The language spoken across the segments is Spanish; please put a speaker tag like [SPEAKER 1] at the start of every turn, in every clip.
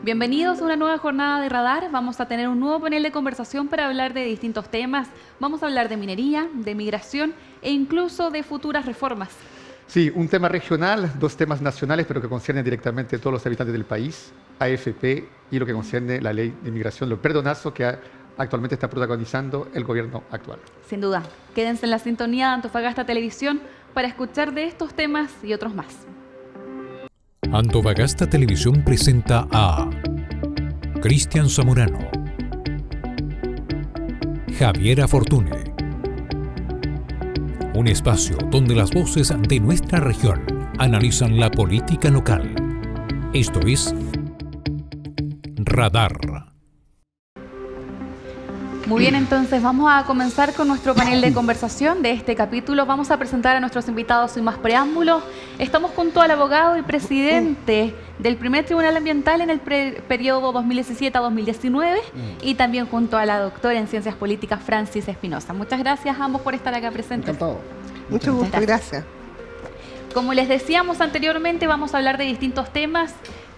[SPEAKER 1] Bienvenidos a una nueva jornada de Radar. Vamos a tener un nuevo panel de conversación para hablar de distintos temas. Vamos a hablar de minería, de migración e incluso de futuras reformas.
[SPEAKER 2] Sí, un tema regional, dos temas nacionales, pero que conciernen directamente a todos los habitantes del país, AFP y lo que concierne la ley de inmigración, los perdonazo que actualmente está protagonizando el gobierno actual.
[SPEAKER 1] Sin duda, quédense en la sintonía de Antofagasta Televisión para escuchar de estos temas y otros más.
[SPEAKER 3] Antofagasta Televisión presenta a Cristian Zamorano, Javiera Fortune, un espacio donde las voces de nuestra región analizan la política local. Esto es Radar.
[SPEAKER 1] Muy bien, entonces vamos a comenzar con nuestro panel de conversación de este capítulo. Vamos a presentar a nuestros invitados sin más preámbulos. Estamos junto al abogado y presidente del primer Tribunal Ambiental en el periodo 2017 a 2019 y también junto a la doctora en Ciencias Políticas, Francis Espinosa. Muchas gracias a ambos por estar acá presentes.
[SPEAKER 4] Encantado.
[SPEAKER 5] Mucho gusto, gracias.
[SPEAKER 1] Como les decíamos anteriormente, vamos a hablar de distintos temas,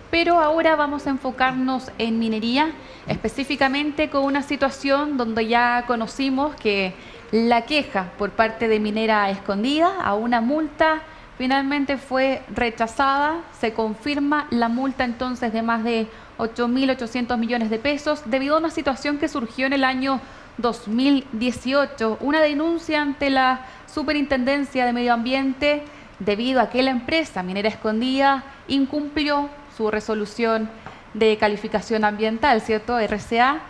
[SPEAKER 1] pero ahora vamos a enfocarnos en minería, específicamente con una situación donde ya conocimos que la queja por parte de Minera Escondida a una multa finalmente fue rechazada. Se confirma la multa entonces de más de 8.800 millones de pesos debido a una situación que surgió en el año 2018, una denuncia ante la Superintendencia de Medio Ambiente debido a que la empresa Minera Escondida incumplió su resolución de calificación ambiental, ¿cierto? RCA,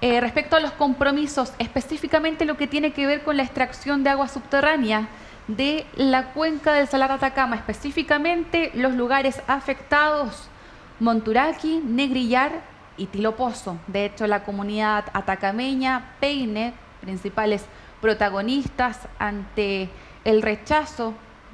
[SPEAKER 1] respecto a los compromisos, específicamente lo que tiene que ver con la extracción de agua subterránea de la cuenca del Salar de Atacama, específicamente los lugares afectados, Monturaqui, Negrillar y Tilopozo. De hecho, la comunidad atacameña, Peine, principales protagonistas ante el rechazo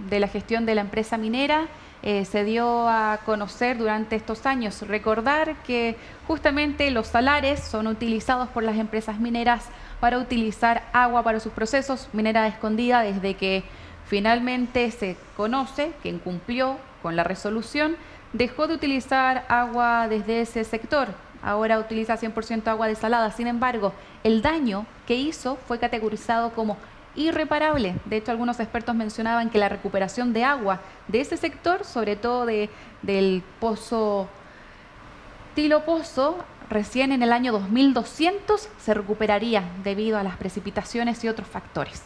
[SPEAKER 1] de la gestión de la empresa minera, se dio a conocer durante estos años. Recordar que justamente los salares son utilizados por las empresas mineras para utilizar agua para sus procesos. Minera Escondida, desde que finalmente se conoce que incumplió con la resolución, dejó de utilizar agua desde ese sector. Ahora utiliza 100% agua desalada. Sin embargo, el daño que hizo fue categorizado como irreparable. De hecho, algunos expertos mencionaban que la recuperación de agua de ese sector, sobre todo del pozo Tilopozo, recién en el año 2200 se recuperaría debido a las precipitaciones y otros factores.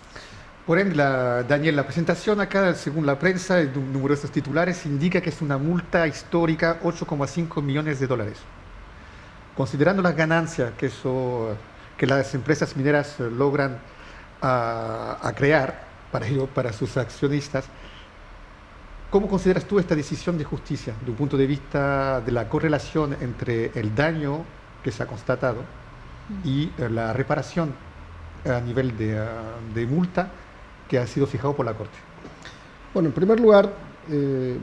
[SPEAKER 2] Por ende, Daniel, la presentación acá, según la prensa, de numerosos titulares, indica que es una multa histórica, 8,5 millones de dólares. Considerando las ganancias que las empresas mineras logran a crear para sus accionistas, ¿cómo consideras tú esta decisión de justicia desde un punto de vista de la correlación entre el daño que se ha constatado y la reparación a nivel de multa que ha sido fijado por la Corte?
[SPEAKER 4] Bueno, en primer lugar,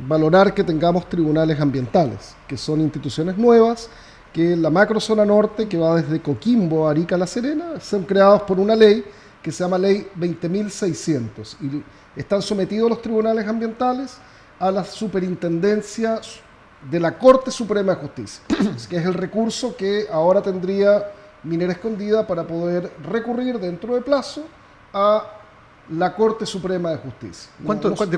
[SPEAKER 4] valorar que tengamos tribunales ambientales, que son instituciones nuevas, que en la macrozona norte, que va desde Coquimbo a Arica, La Serena, son creados por una ley que se llama Ley 20.600 y están sometidos los tribunales ambientales a la superintendencia de la Corte Suprema de Justicia, que es el recurso que ahora tendría Minera Escondida para poder recurrir dentro de plazo a la Corte Suprema de Justicia.
[SPEAKER 2] ¿De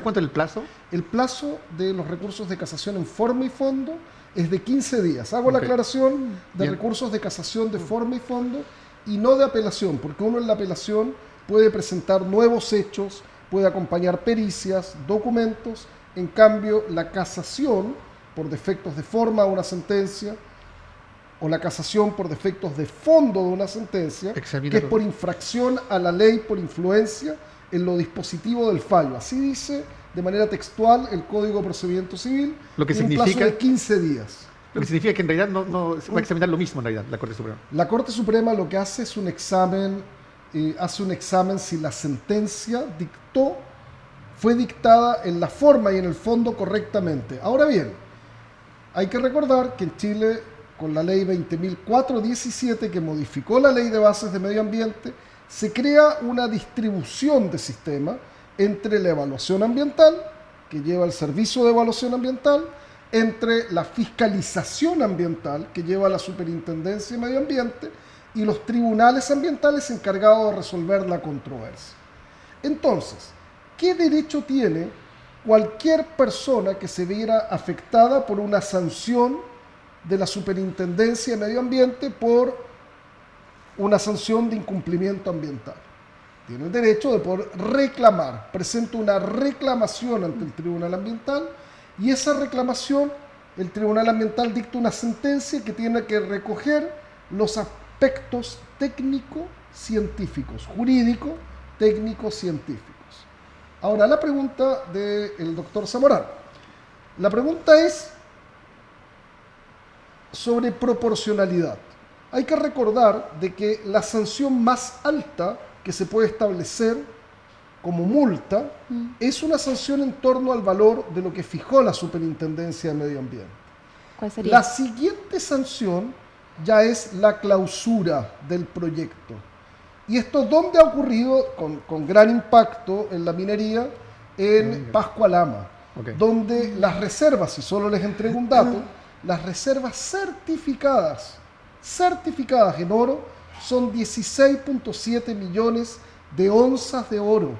[SPEAKER 2] cuánto es el plazo?
[SPEAKER 4] El plazo de los recursos de casación en forma y fondo es de 15 días. Hago la aclaración de recursos de casación de forma y fondo y no de apelación, porque uno en la apelación puede presentar nuevos hechos, puede acompañar pericias, documentos. En cambio, la casación por defectos de forma de una sentencia o la casación por defectos de fondo de una sentencia, que es por infracción a la ley, por influencia en lo dispositivo del fallo. Así dice de manera textual el Código de Procedimiento Civil,
[SPEAKER 2] lo que
[SPEAKER 4] significa un plazo de 15 días.
[SPEAKER 2] Lo que significa que en realidad no se va a examinar lo mismo en realidad la Corte Suprema.
[SPEAKER 4] La Corte Suprema lo que hace es un examen si la sentencia fue dictada en la forma y en el fondo correctamente. Ahora bien, hay que recordar que en Chile, con la ley 20.417, que modificó la ley de bases de medio ambiente, se crea una distribución de sistema entre la evaluación ambiental, que lleva el servicio de evaluación ambiental, entre la fiscalización ambiental que lleva la Superintendencia de Medio Ambiente y los tribunales ambientales encargados de resolver la controversia. Entonces, ¿qué derecho tiene cualquier persona que se viera afectada por una sanción de la Superintendencia de Medio Ambiente por una sanción de incumplimiento ambiental? Tiene el derecho de poder reclamar, presenta una reclamación ante el Tribunal Ambiental y esa reclamación, el Tribunal Ambiental dicta una sentencia que tiene que recoger los aspectos técnico-científicos, jurídico, técnico-científicos. Ahora, la pregunta del doctor Zamorano. La pregunta es sobre proporcionalidad. Hay que recordar de que la sanción más alta que se puede establecer como multa es una sanción en torno al valor de lo que fijó la Superintendencia de Medio Ambiente.
[SPEAKER 1] ¿Cuál sería?
[SPEAKER 4] La siguiente sanción ya es la clausura del proyecto. ¿Y esto dónde ha ocurrido con gran impacto en la minería? En Pascua Lama, donde las reservas, si solo les entrego un dato, las reservas certificadas en oro son 16.7 millones de onzas de oro.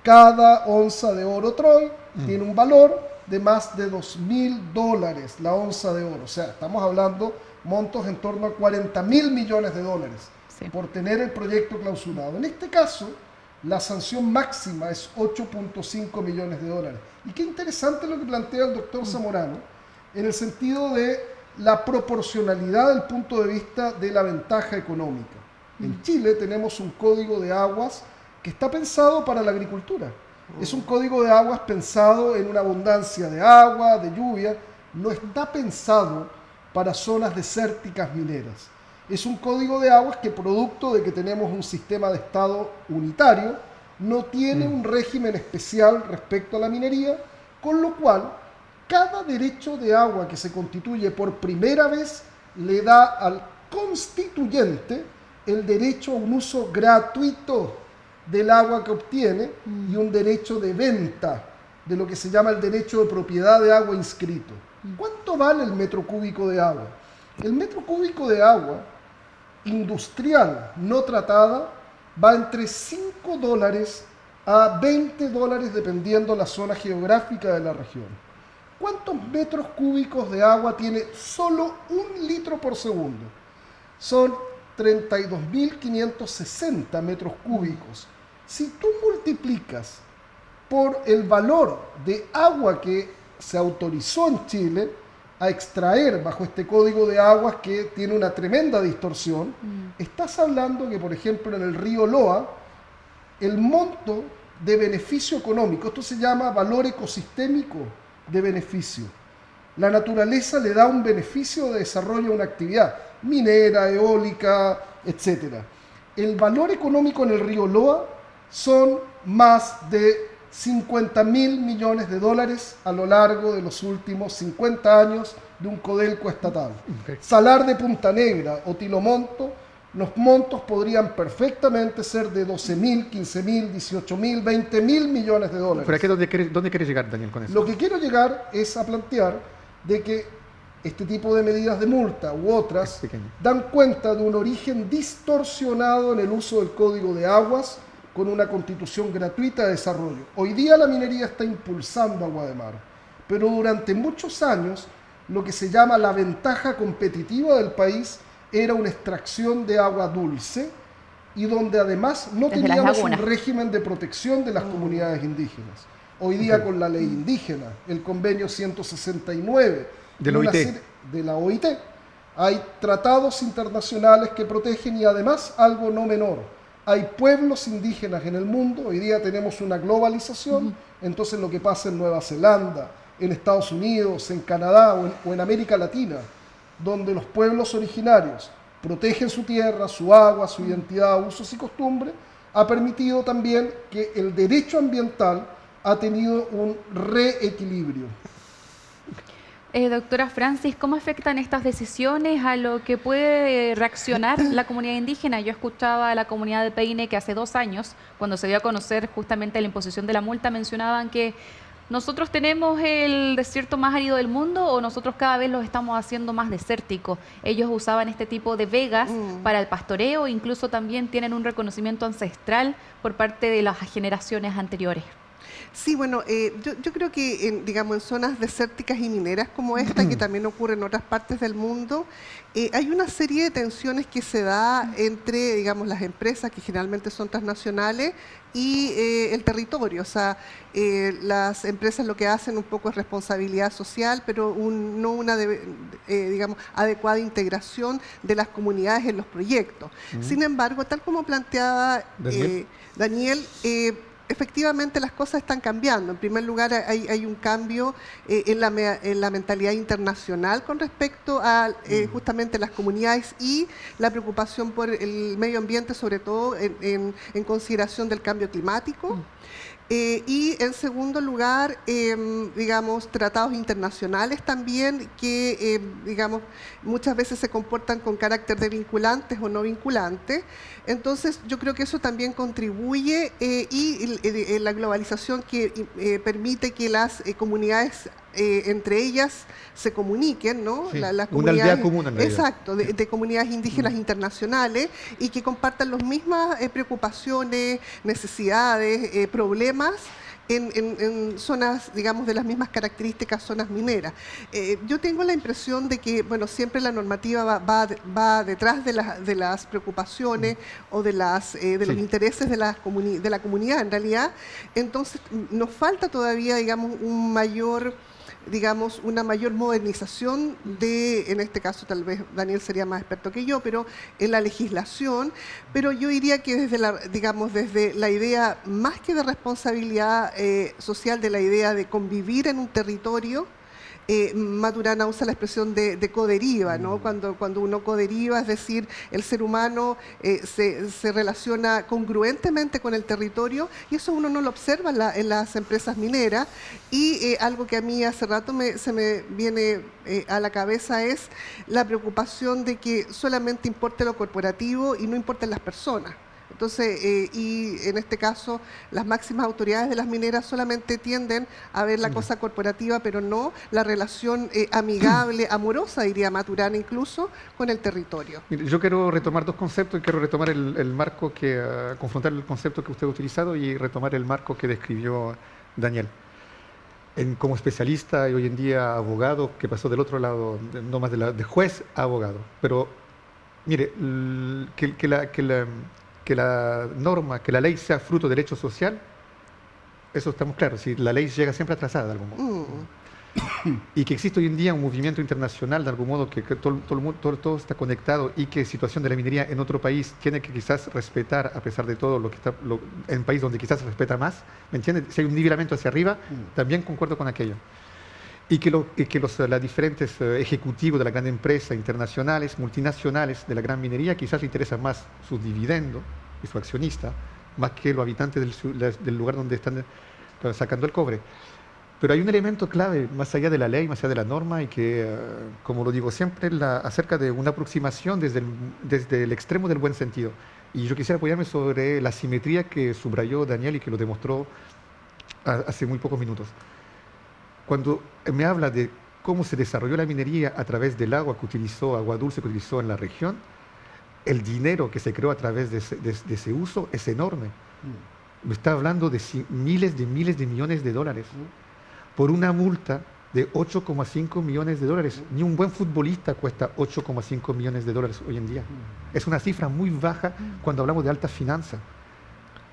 [SPEAKER 4] Cada onza de oro Troy tiene un valor de más de $2.000 la onza de oro. O sea, estamos hablando montos en torno a $40.000 millones por tener el proyecto clausurado. En este caso, la sanción máxima es $8.5 millones. Y qué interesante lo que plantea el doctor Zamorano, en el sentido de la proporcionalidad del punto de vista de la ventaja económica. En Chile tenemos un código de aguas que está pensado para la agricultura. Es un código de aguas pensado en una abundancia de agua, de lluvia, no está pensado para zonas desérticas mineras. Es un código de aguas que, producto de que tenemos un sistema de Estado unitario, no tiene un régimen especial respecto a la minería, con lo cual cada derecho de agua que se constituye por primera vez le da al constituyente el derecho a un uso gratuito del agua que obtiene y un derecho de venta de lo que se llama el derecho de propiedad de agua inscrito. ¿Cuánto vale el metro cúbico de agua? El metro cúbico de agua industrial no tratada va entre $5 a $20 dependiendo la zona geográfica de la región. ¿Cuántos metros cúbicos de agua tiene solo 1 litro por segundo? Son 32.560 metros cúbicos. Si tú multiplicas por el valor de agua que se autorizó en Chile a extraer bajo este código de aguas que tiene una tremenda distorsión, estás hablando que, por ejemplo, en el río Loa, el monto de beneficio económico, esto se llama valor ecosistémico de beneficio. La naturaleza le da un beneficio de desarrollo a una actividad minera, eólica, etc. El valor económico en el río Loa son más de $50.000 millones a lo largo de los últimos 50 años de un Codelco estatal. Salar de Punta Negra o Tilomonto, los montos podrían perfectamente ser de $12.000, $15.000, $18.000, $20.000 millones.
[SPEAKER 2] ¿Pero aquí dónde quieres llegar, Daniel, con eso?
[SPEAKER 4] Lo que quiero llegar es a plantear de que este tipo de medidas de multa u otras dan cuenta de un origen distorsionado en el uso del Código de Aguas con una constitución gratuita de desarrollo. Hoy día la minería está impulsando agua de mar, pero durante muchos años lo que se llama la ventaja competitiva del país era una extracción de agua dulce y donde además no teníamos un régimen de protección de las comunidades indígenas. Hoy día con la ley indígena, el convenio 169 de la OIT, hay tratados internacionales que protegen y además algo no menor. Hay pueblos indígenas en el mundo, hoy día tenemos una globalización, entonces lo que pasa en Nueva Zelanda, en Estados Unidos, en Canadá o en América Latina, donde los pueblos originarios protegen su tierra, su agua, su identidad, usos y costumbres, ha permitido también que el derecho ambiental ha tenido un reequilibrio.
[SPEAKER 1] Doctora Francis, ¿cómo afectan estas decisiones a lo que puede reaccionar la comunidad indígena? Yo escuchaba a la comunidad de Peine que hace 2 años, cuando se dio a conocer justamente la imposición de la multa, mencionaban que ¿Nosotros tenemos el desierto más árido del mundo o nosotros cada vez los estamos haciendo más desérticos? Ellos usaban este tipo de vegas para el pastoreo, incluso también tienen un reconocimiento ancestral por parte de las generaciones anteriores.
[SPEAKER 5] Sí, bueno, yo creo que digamos, en zonas desérticas y mineras como esta, que también ocurre en otras partes del mundo, hay una serie de tensiones que se da entre, digamos, las empresas, que generalmente son transnacionales, y el territorio. O sea, las empresas lo que hacen un poco es responsabilidad social, pero no una, digamos, adecuada integración de las comunidades en los proyectos. Sin embargo, tal como planteaba Daniel, efectivamente las cosas están cambiando. En primer lugar, hay un cambio en la mentalidad internacional con respecto a justamente las comunidades y la preocupación por el medio ambiente, sobre todo en consideración del cambio climático. Y en segundo lugar, digamos, tratados internacionales también que, digamos, muchas veces se comportan con carácter de vinculantes o no vinculantes. Entonces, yo creo que eso también contribuye y la globalización que permite que las comunidades entre ellas se comuniquen, ¿no?
[SPEAKER 2] Sí,
[SPEAKER 5] Las
[SPEAKER 2] una aldea común en realidad.
[SPEAKER 5] Exacto, de comunidades indígenas internacionales y que compartan las mismas preocupaciones, necesidades, problemas en zonas, digamos, de las mismas características, zonas mineras. Yo tengo la impresión de que, bueno, siempre la normativa va detrás de las preocupaciones o de los intereses de la comunidad, en realidad. Entonces, nos falta todavía, digamos, una mayor modernización en este caso tal vez Daniel sería más experto que yo, pero en la legislación, pero yo diría que desde la idea, más que de responsabilidad social, de la idea de convivir en un territorio. Maturana usa la expresión de coderiva, ¿no? Cuando uno coderiva, es decir, el ser humano se relaciona congruentemente con el territorio, y eso uno no lo observa en las empresas mineras. Y algo que a mí hace rato se me viene a la cabeza es la preocupación de que solamente importe lo corporativo y no importen las personas. Entonces, y en este caso, las máximas autoridades de las mineras solamente tienden a ver la cosa corporativa, pero no la relación amigable, amorosa, diría Maturana incluso, con el territorio.
[SPEAKER 2] Mire, yo quiero retomar dos conceptos y quiero retomar el marco confrontar el concepto que usted ha utilizado y retomar el marco que describió Daniel. Como especialista y hoy en día abogado, que pasó del otro lado, no más de juez a abogado. Pero, mire, que la norma, que la ley sea fruto de derecho social, eso estamos claros. Si la ley llega siempre atrasada de algún modo. Y que existe hoy en día un movimiento internacional de algún modo que todo está conectado y que situación de la minería en otro país tiene que quizás respetar, a pesar de todo, en un país donde quizás se respeta más, ¿me entiendes? Si hay un nivelamiento hacia arriba, también concuerdo con aquello. Y que los diferentes ejecutivos de la gran empresa, internacionales, multinacionales de la gran minería, quizás les interesan más sus dividendos y su accionista, más que los habitantes del lugar donde están sacando el cobre. Pero hay un elemento clave, más allá de la ley, más allá de la norma, y que, como lo digo siempre, acerca de una aproximación desde el extremo del buen sentido. Y yo quisiera apoyarme sobre la simetría que subrayó Daniel y que lo demostró hace muy pocos minutos. Cuando me habla de cómo se desarrolló la minería a través del agua dulce que utilizó en la región, el dinero que se creó a través de ese uso es enorme. Me está hablando de miles de millones de dólares por una multa de 8,5 millones de dólares. Ni un buen futbolista cuesta 8,5 millones de dólares hoy en día. Es una cifra muy baja cuando hablamos de altas finanzas.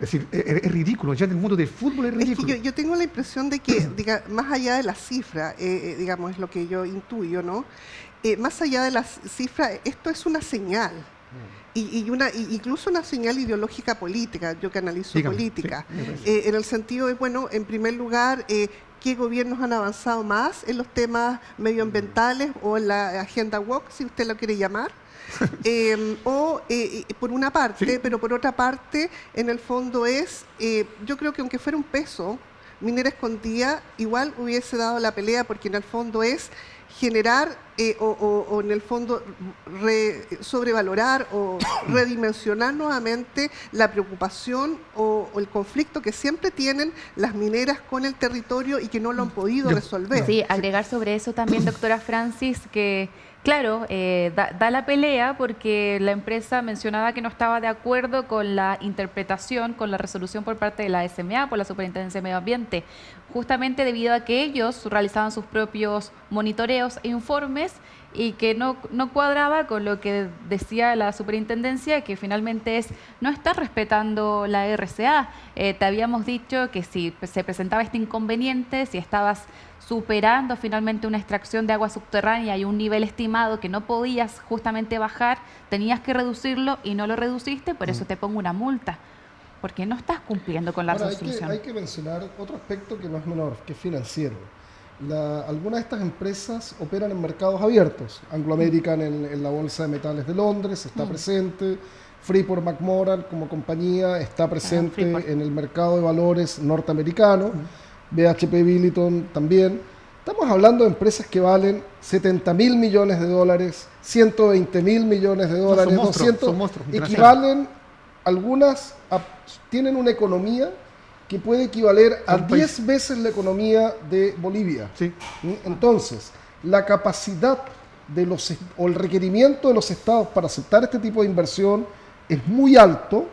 [SPEAKER 2] Es decir, es ridículo, ya en el mundo del fútbol es ridículo.
[SPEAKER 5] Es que yo tengo la impresión de que, más allá de la cifra, digamos, es lo que yo intuyo, ¿no? Más allá de la cifra, esto es una señal. Incluso una señal ideológica política, yo que analizo política, sí, en el sentido de, bueno, en primer lugar, qué gobiernos han avanzado más en los temas medioambientales o en la agenda woke, si usted lo quiere llamar. Por una parte, sí, pero por otra parte, en el fondo yo creo que aunque fuera un peso, Minera Escondida igual hubiese dado la pelea, porque en el fondo es generar o en el fondo sobrevalorar o redimensionar nuevamente la preocupación o el conflicto que siempre tienen las mineras con el territorio y que no lo han podido resolver.
[SPEAKER 1] Sí, agregar sobre eso también, doctora Francis, que claro, da la pelea porque la empresa mencionaba que no estaba de acuerdo con la interpretación, con la resolución por parte de la SMA, por la Superintendencia de Medio Ambiente, justamente debido a que ellos realizaban sus propios monitoreos e informes y que no cuadraba con lo que decía la superintendencia, que finalmente no está respetando la RCA. Te habíamos dicho que si se presentaba este inconveniente, si estabas superando finalmente una extracción de agua subterránea y un nivel estimado que no podías justamente bajar, tenías que reducirlo y no lo reduciste, por eso te pongo una multa, porque no estás cumpliendo con la resolución.
[SPEAKER 4] Hay que mencionar otro aspecto que no es menor, que es financiero. Algunas de estas empresas operan en mercados abiertos. Anglo American en la Bolsa de Metales de Londres está presente, Freeport McMoran como compañía está presente en el mercado de valores norteamericano, BHP Billiton también. Estamos hablando de empresas que valen 70.000 millones de dólares, 120.000 millones de dólares,
[SPEAKER 2] no, son
[SPEAKER 4] 200,
[SPEAKER 2] monstruos
[SPEAKER 4] equivalen, algunas tienen una economía que puede equivaler a 10 veces la economía de Bolivia.
[SPEAKER 2] Sí.
[SPEAKER 4] Entonces, la capacidad o el requerimiento de los estados para aceptar este tipo de inversión es muy alto,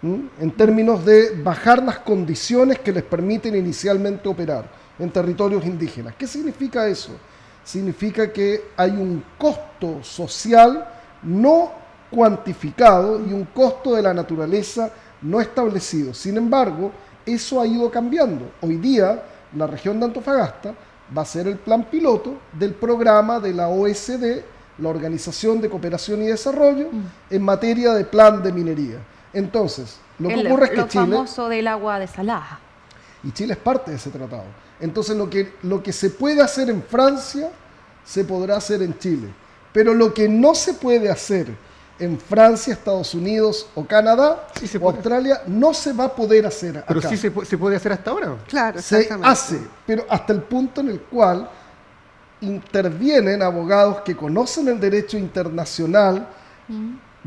[SPEAKER 4] en términos de bajar las condiciones que les permiten inicialmente operar en territorios indígenas. ¿Qué significa eso? Significa que hay un costo social no cuantificado y un costo de la naturaleza no establecido. Sin embargo, eso ha ido cambiando. Hoy día, la región de Antofagasta va a ser el plan piloto del programa de la OSD, la Organización de Cooperación y Desarrollo, en materia de plan de minería. Entonces, lo que ocurre es que Chile...
[SPEAKER 1] Lo famoso del agua desalada.
[SPEAKER 4] Y Chile es parte de ese tratado. Entonces, lo que se puede hacer en Francia, se podrá hacer en Chile. Pero lo que no se puede hacer en Francia, Estados Unidos o Canadá o Australia, no se va a poder hacer acá.
[SPEAKER 2] Pero sí se puede hacer hasta ahora.
[SPEAKER 5] Claro,
[SPEAKER 4] se hace, pero hasta el punto en el cual intervienen abogados que conocen el derecho internacional,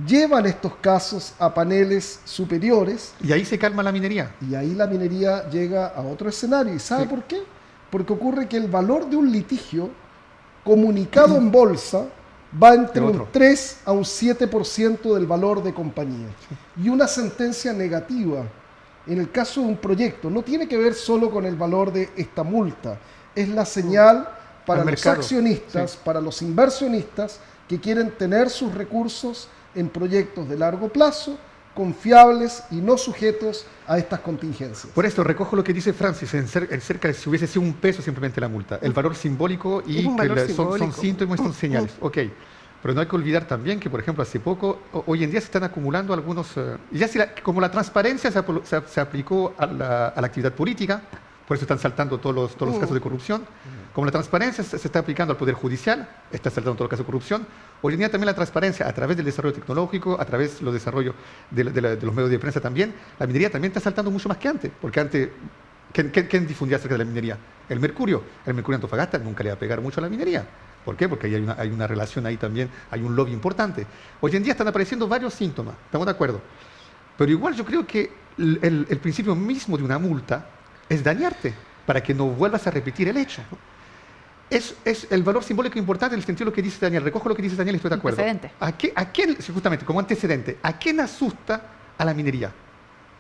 [SPEAKER 4] llevan estos casos a paneles superiores.
[SPEAKER 2] Y ahí se calma la minería.
[SPEAKER 4] Y ahí la minería llega a otro escenario. ¿Y sabe por qué? Porque ocurre que el valor de un litigio comunicado en bolsa va entre un 3 a un 7% del valor de compañía. Y una sentencia negativa, en el caso de un proyecto, no tiene que ver solo con el valor de esta multa. Es la señal para los accionistas, para los inversionistas que quieren tener sus recursos en proyectos de largo plazo, confiables y no sujetos a estas contingencias.
[SPEAKER 2] Por esto recojo lo que dice Francis, en cerca de si hubiese sido $1 simplemente la multa. El valor simbólico y que son síntomas, son señales. Ok, pero no hay que olvidar también que, por ejemplo, hace poco, hoy en día se están acumulando algunos... como la transparencia se aplicó a la actividad política, por eso están saltando todos los casos de corrupción. Como la transparencia se está aplicando al Poder Judicial, está saltando todos los casos de corrupción. Hoy en día también la transparencia a través del desarrollo tecnológico, a través del desarrollo de los medios de prensa también, la minería también está saltando mucho más que antes. Porque antes, ¿quién difundía acerca de la minería? El Mercurio. El Mercurio Antofagasta nunca le va a pegar mucho a la minería. ¿Por qué? Porque hay una relación ahí también, hay un lobby importante. Hoy en día están apareciendo varios síntomas, estamos de acuerdo. Pero igual yo creo que el principio mismo de una multa es dañarte para que no vuelvas a repetir el hecho. Es el valor simbólico importante en el sentido de lo que dice Daniel. Recojo lo que dice Daniel y estoy de acuerdo. ¿A quién, justamente, como antecedente, a quién asusta a la minería?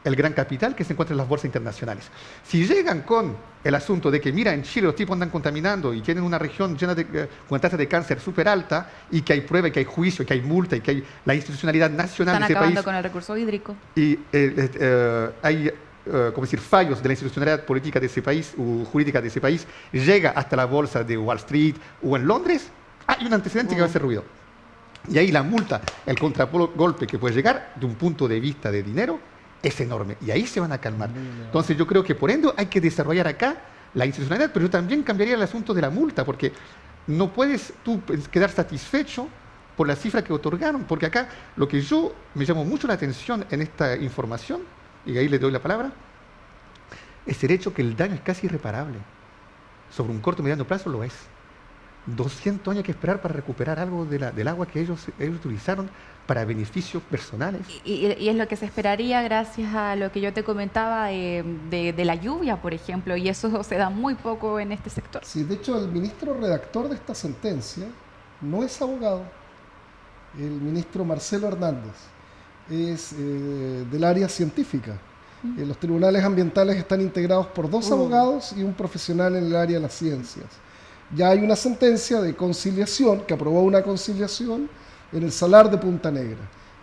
[SPEAKER 2] El gran capital que se encuentra en las bolsas internacionales. Si llegan con el asunto de que, mira, en Chile los tipos andan contaminando y tienen una región llena de una tasa de cáncer súper alta y que hay prueba, y que hay juicio, y que hay multa, y que hay la institucionalidad nacional de ese país.
[SPEAKER 1] Están acabando con el recurso hídrico.
[SPEAKER 2] Y hay... fallos de la institucionalidad política de ese país o jurídica de ese país, llega hasta la bolsa de Wall Street o en Londres, hay un antecedente que va a hacer ruido. Y ahí la multa, el contragolpe que puede llegar de un punto de vista de dinero es enorme. Y ahí se van a calmar. Entonces yo creo que por ende hay que desarrollar acá la institucionalidad, pero yo también cambiaría el asunto de la multa, porque no puedes tú quedar satisfecho por la cifra que otorgaron, porque acá lo que me llamó mucho la atención en esta información, y ahí le doy la palabra, es el hecho que el daño es casi irreparable. Sobre un corto y mediano plazo lo es. 200 años hay que esperar para recuperar algo del agua que ellos utilizaron para beneficios personales.
[SPEAKER 1] Y es lo que se esperaría gracias a lo que yo te comentaba de la lluvia, por ejemplo, y eso se da muy poco en este sector.
[SPEAKER 4] Sí, de hecho el ministro redactor de esta sentencia no es abogado. El ministro Marcelo Hernández es del área científica. Los tribunales ambientales están integrados por 2 abogados y un profesional en el área de las ciencias. Ya hay una sentencia de conciliación, que aprobó una conciliación en el Salar de Punta Negra.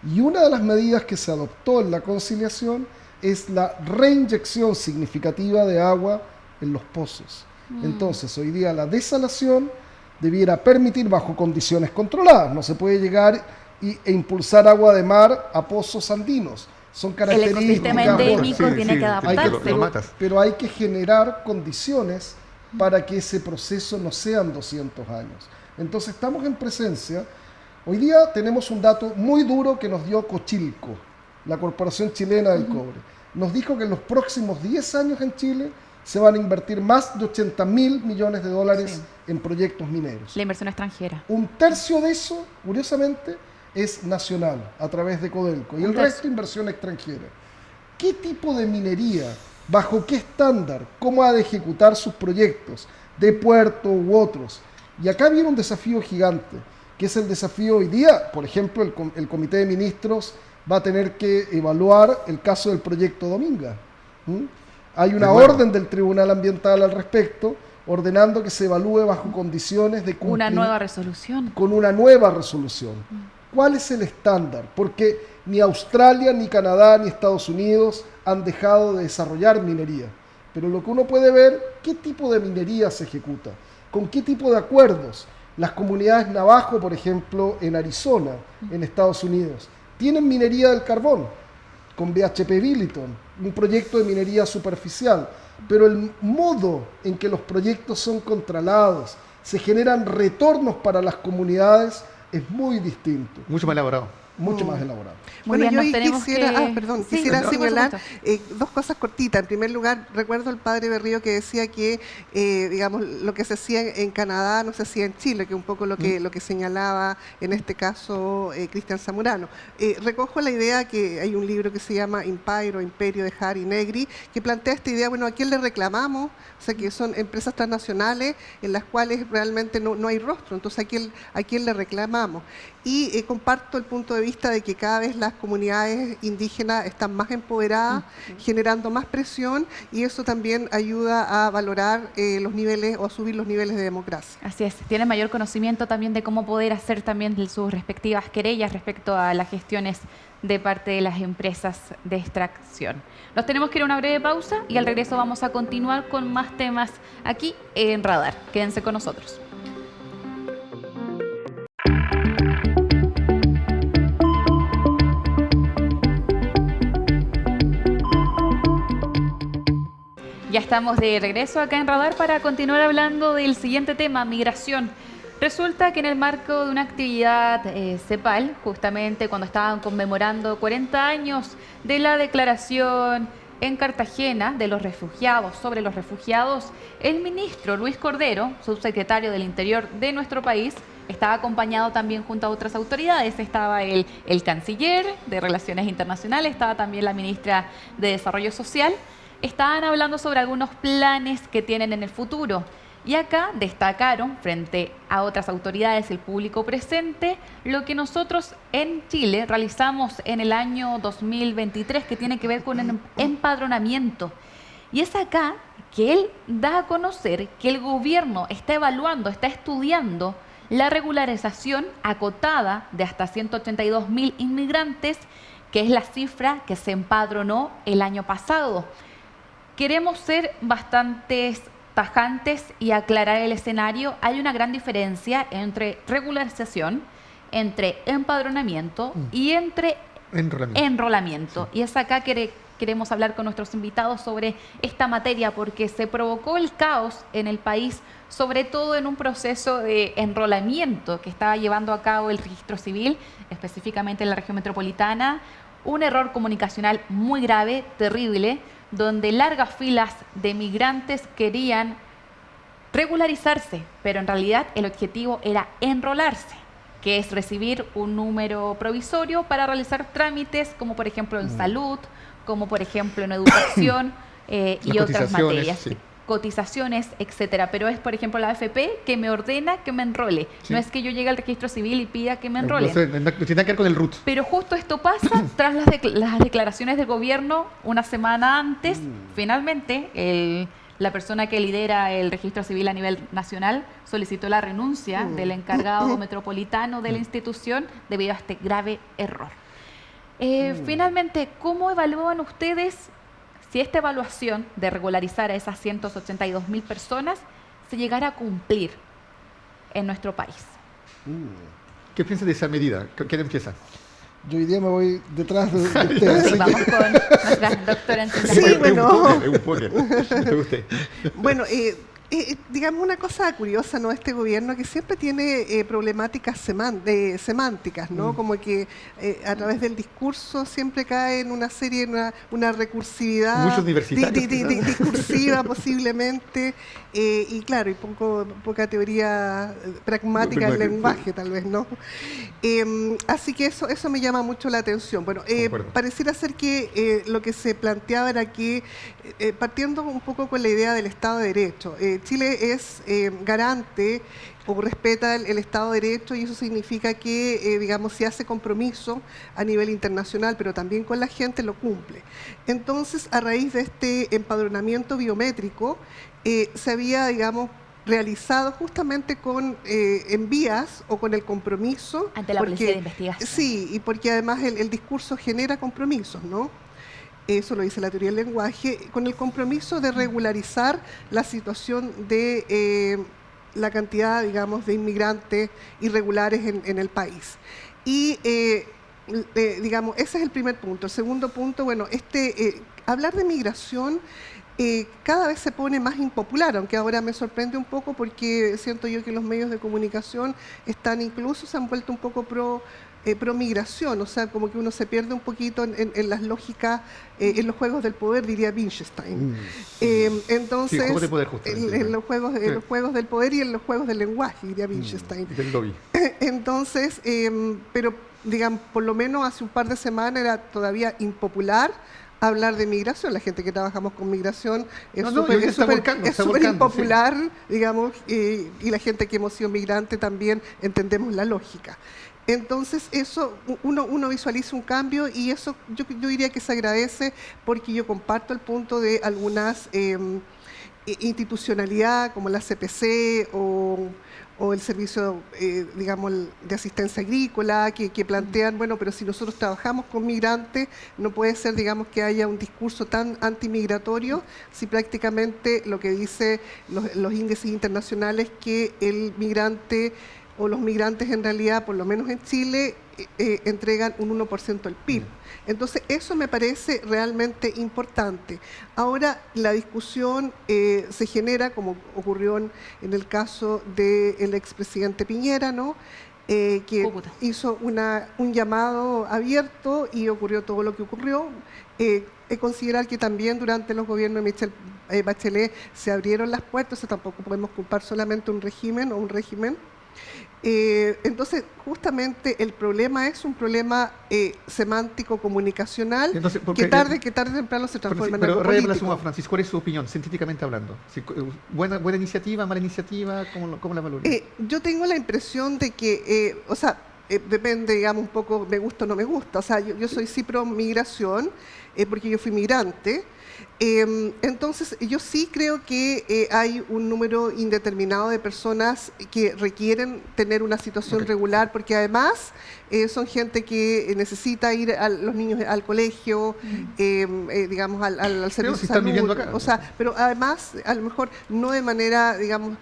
[SPEAKER 4] Y una de las medidas que se adoptó en la conciliación es la reinyección significativa de agua en los pozos. Entonces, hoy día la desalación debiera permitir bajo condiciones controladas. No se puede llegar e impulsar agua de mar a pozos andinos. Son características.
[SPEAKER 1] El ecosistema endémico tiene que adaptarse.
[SPEAKER 4] Pero hay que generar condiciones para que ese proceso no sean 200 años. Entonces estamos en presencia. Hoy día tenemos un dato muy duro que nos dio Cochilco, la Corporación Chilena del Cobre. Nos dijo que en los próximos 10 años en Chile se van a invertir más de 80.000 millones de dólares en proyectos mineros.
[SPEAKER 1] La inversión extranjera.
[SPEAKER 4] Un tercio de eso, curiosamente, es nacional, a través de Codelco, y el resto inversión extranjera. ¿Qué tipo de minería, bajo qué estándar, cómo ha de ejecutar sus proyectos de puerto u otros? Y acá viene un desafío gigante, que es el desafío hoy día. Por ejemplo, el Comité de Ministros va a tener que evaluar el caso del proyecto Dominga. Hay una orden del Tribunal Ambiental al respecto, ordenando que se evalúe bajo condiciones de cumplir.
[SPEAKER 1] Una nueva resolución.
[SPEAKER 4] Con una nueva resolución. ¿Cuál es el estándar? Porque ni Australia, ni Canadá, ni Estados Unidos han dejado de desarrollar minería. Pero lo que uno puede ver, ¿qué tipo de minería se ejecuta? ¿Con qué tipo de acuerdos? Las comunidades Navajo, por ejemplo, en Arizona, en Estados Unidos, tienen minería del carbón, con BHP Billiton, un proyecto de minería superficial. Pero el modo en que los proyectos son controlados, se generan retornos para las comunidades, es muy distinto.
[SPEAKER 2] Mucho más elaborado.
[SPEAKER 4] Mucho más elaborado.
[SPEAKER 5] Bueno,
[SPEAKER 1] bien,
[SPEAKER 5] yo
[SPEAKER 1] nos tenemos
[SPEAKER 5] quisiera,
[SPEAKER 1] que...
[SPEAKER 5] quisiera
[SPEAKER 1] por
[SPEAKER 5] señalar
[SPEAKER 1] supuesto.
[SPEAKER 5] 2 cosas cortitas. En primer lugar, recuerdo al padre Berrío que decía que, digamos, lo que se hacía en Canadá no se hacía en Chile, que un poco lo que señalaba en este caso Cristian Zamorano. Recojo la idea que hay un libro que se llama Empire o Imperio de Harry Negri, que plantea esta idea, bueno, ¿a quién le reclamamos? O sea, que son empresas transnacionales en las cuales realmente no hay rostro. Entonces, ¿a quién le reclamamos? Y comparto el punto de vista de que cada vez las comunidades indígenas están más empoderadas, generando más presión, y eso también ayuda a valorar los niveles o a subir los niveles de democracia.
[SPEAKER 1] Así es, tienen mayor conocimiento también de cómo poder hacer también sus respectivas querellas respecto a las gestiones de parte de las empresas de extracción. Nos tenemos que ir a una breve pausa y al regreso vamos a continuar con más temas aquí en Radar. Quédense con nosotros. Ya estamos de regreso acá en Radar para continuar hablando del siguiente tema, migración. Resulta que en el marco de una actividad CEPAL, justamente cuando estaban conmemorando 40 años de la declaración en Cartagena de los refugiados, sobre los refugiados, el ministro Luis Cordero, subsecretario del Interior de nuestro país, estaba acompañado también junto a otras autoridades. Estaba el canciller de Relaciones Internacionales, estaba también la ministra de Desarrollo Social. Estaban hablando sobre algunos planes que tienen en el futuro. Y acá destacaron, frente a otras autoridades, el público presente, lo que nosotros en Chile realizamos en el año 2023, que tiene que ver con el empadronamiento. Y es acá que él da a conocer que el gobierno está evaluando, está estudiando la regularización acotada de hasta 182.000 inmigrantes, que es la cifra que se empadronó el año pasado. Queremos ser bastantes tajantes y aclarar el escenario. Hay una gran diferencia entre regularización, entre empadronamiento y entre enrolamiento. Y es acá que queremos hablar con nuestros invitados sobre esta materia, porque se provocó el caos en el país, sobre todo en un proceso de enrolamiento que estaba llevando a cabo el registro civil, específicamente en la región metropolitana. Un error comunicacional muy grave, terrible, donde largas filas de migrantes querían regularizarse, pero en realidad el objetivo era enrolarse, que es recibir un número provisorio para realizar trámites como por ejemplo en salud, como por ejemplo en educación y otras materias.
[SPEAKER 2] Sí.
[SPEAKER 1] Cotizaciones, etcétera, pero es por ejemplo la AFP que me ordena que me enrole,
[SPEAKER 2] Sí.
[SPEAKER 1] no es que yo llegue al registro civil y pida que me enrole.
[SPEAKER 2] Entonces, no tiene que ver con el RUT.
[SPEAKER 1] Pero justo esto pasa tras las declaraciones del gobierno una semana antes. Finalmente, la persona que lidera el registro civil a nivel nacional solicitó la renuncia del encargado metropolitano de la institución debido a este grave error. Finalmente, ¿cómo evalúan ustedes si esta evaluación de regularizar a esas 182.000 personas se llegara a cumplir en nuestro país?
[SPEAKER 2] ¿Qué piensa de esa medida? ¿Quién empieza?
[SPEAKER 4] Yo hoy día me voy detrás de ustedes.
[SPEAKER 1] Sí,
[SPEAKER 4] así
[SPEAKER 1] vamos
[SPEAKER 4] que-
[SPEAKER 1] con nuestra doctora en ciencias
[SPEAKER 5] Sí,
[SPEAKER 1] políticas.
[SPEAKER 5] bueno.
[SPEAKER 2] Es un póker. ¿Te gusta?
[SPEAKER 5] Bueno, digamos una cosa curiosa, ¿no? Este gobierno que siempre tiene problemáticas semánticas, ¿no? Como que a través del discurso siempre cae en una serie, una recursividad
[SPEAKER 2] Muchos universitarios, quizás.
[SPEAKER 5] discursiva posiblemente, y claro, y poca teoría pragmática del lenguaje, tal vez, ¿no? Así que eso me llama mucho la atención. Bueno,
[SPEAKER 2] Concuerdo.
[SPEAKER 5] pareciera ser que lo que se planteaba era que, partiendo un poco con la idea del Estado de Derecho, Chile es garante o respeta el Estado de Derecho, y eso significa que, digamos, si hace compromiso a nivel internacional, pero también con la gente, lo cumple. Entonces, a raíz de este empadronamiento biométrico, se había, digamos, realizado justamente con en vías o con el compromiso.
[SPEAKER 1] Ante la policía de investigación.
[SPEAKER 5] Sí, y porque además el discurso genera compromisos, ¿no? Eso lo dice la teoría del lenguaje, con el compromiso de regularizar la situación de la cantidad, digamos, de inmigrantes irregulares en el país. Y, digamos, ese es el primer punto. El segundo punto, bueno, hablar de migración cada vez se pone más impopular, aunque ahora me sorprende un poco porque siento yo que los medios de comunicación se han vuelto un poco pro migración, o sea, como que uno se pierde un poquito en las lógicas, en los juegos del poder, diría Wittgenstein. Entonces,
[SPEAKER 2] Sí, juegos de poder, justamente.
[SPEAKER 5] en los juegos del poder y en los juegos del lenguaje, diría Wittgenstein.
[SPEAKER 2] Y del lobby.
[SPEAKER 5] Entonces, pero digamos, por lo menos hace un par de semanas era todavía impopular hablar de migración. La gente que trabajamos con migración es súper impopular, sí. Digamos, y la gente que hemos sido migrante también entendemos la lógica. Entonces, eso uno visualiza un cambio, y eso yo diría que se agradece, porque yo comparto el punto de algunas institucionalidad como la CPC o el servicio, digamos, de asistencia agrícola, que plantean, bueno, pero si nosotros trabajamos con migrantes, no puede ser, digamos, que haya un discurso tan antimigratorio, si prácticamente lo que dice los índices internacionales, que el migrante o los migrantes en realidad, por lo menos en Chile, entregan un 1% del PIB. Entonces, eso me parece realmente importante. Ahora, la discusión se genera, como ocurrió en el caso del expresidente Piñera, ¿no? Que hizo un llamado abierto y ocurrió todo lo que ocurrió. Considerar que también durante los gobiernos de Michelle Bachelet se abrieron las puertas, o sea, tampoco podemos culpar solamente un régimen. Entonces, justamente el problema es un problema semántico comunicacional.
[SPEAKER 2] Entonces,
[SPEAKER 5] que tarde o temprano se transforma en algo
[SPEAKER 2] pero
[SPEAKER 5] político.
[SPEAKER 2] Francis, ¿cuál es su opinión, científicamente hablando? ¿Buena iniciativa, mala iniciativa? ¿Cómo la valoraría?
[SPEAKER 5] Yo tengo la impresión de que, o sea, depende, digamos, un poco, me gusta o no me gusta. O sea, yo soy sí pro migración, porque yo fui migrante. Entonces, yo sí creo que hay un número indeterminado de personas que requieren tener una situación regular, porque además son gente que necesita ir a los niños al colegio, digamos, al servicio de salud.
[SPEAKER 2] Acá.
[SPEAKER 5] O sea, pero además, a lo mejor no de manera, digamos,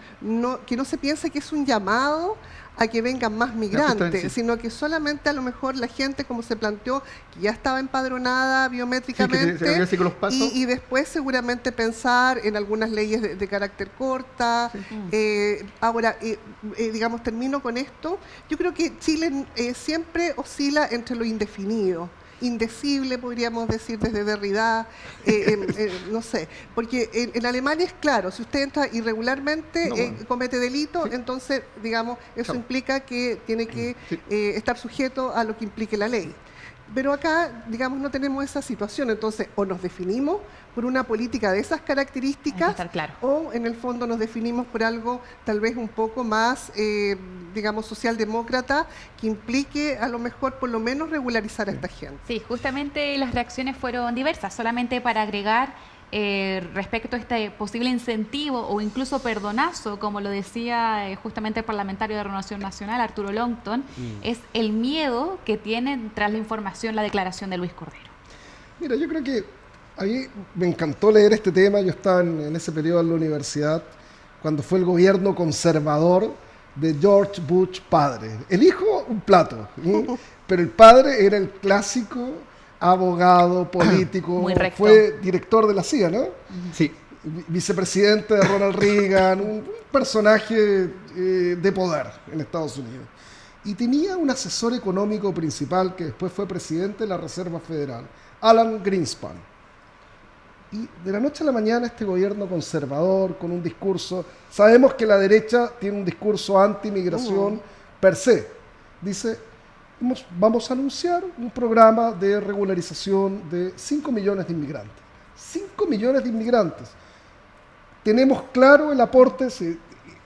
[SPEAKER 5] que no se piense que es un llamado a que vengan más migrantes,
[SPEAKER 2] sí.
[SPEAKER 5] sino que solamente a lo mejor la gente, como se planteó, que ya estaba empadronada biométricamente,
[SPEAKER 2] sí, los pasos.
[SPEAKER 5] y después seguramente pensar en algunas leyes de carácter corta. Sí. Ahora, digamos, termino con esto. Yo creo que Chile siempre oscila entre lo indefinido. indecible, podríamos decir, desde Derrida, no sé, porque en Alemania es claro, si usted entra irregularmente, comete delito, entonces, digamos, eso implica que tiene que estar sujeto a lo que implique la ley. Pero acá, digamos, no tenemos esa situación, entonces o nos definimos por una política de esas características,
[SPEAKER 1] claro,
[SPEAKER 5] o en el fondo nos definimos por algo tal vez un poco más, digamos, socialdemócrata, que implique a lo mejor por lo menos regularizar a esta gente.
[SPEAKER 1] Sí, justamente las reacciones fueron diversas, solamente para agregar respecto a este posible incentivo o incluso perdonazo, como lo decía justamente el parlamentario de Renovación Nacional, Arturo Longton, es el miedo que tiene tras la información, la declaración de Luis Cordero.
[SPEAKER 4] Mira, yo creo que a mí me encantó leer este tema. Yo estaba en ese periodo en la universidad, cuando fue el gobierno conservador de George Bush padre. El hijo, un plato, pero el padre era el clásico abogado, político, fue director de la CIA, ¿no?
[SPEAKER 2] Sí.
[SPEAKER 4] Vicepresidente de Ronald Reagan, un personaje de poder en Estados Unidos. Y tenía un asesor económico principal que después fue presidente de la Reserva Federal, Alan Greenspan. Y de la noche a la mañana este gobierno conservador, con un discurso, sabemos que la derecha tiene un discurso anti-migración per se, dice: vamos a anunciar un programa de regularización de 5 millones de inmigrantes. 5 millones de inmigrantes. Tenemos claro el aporte,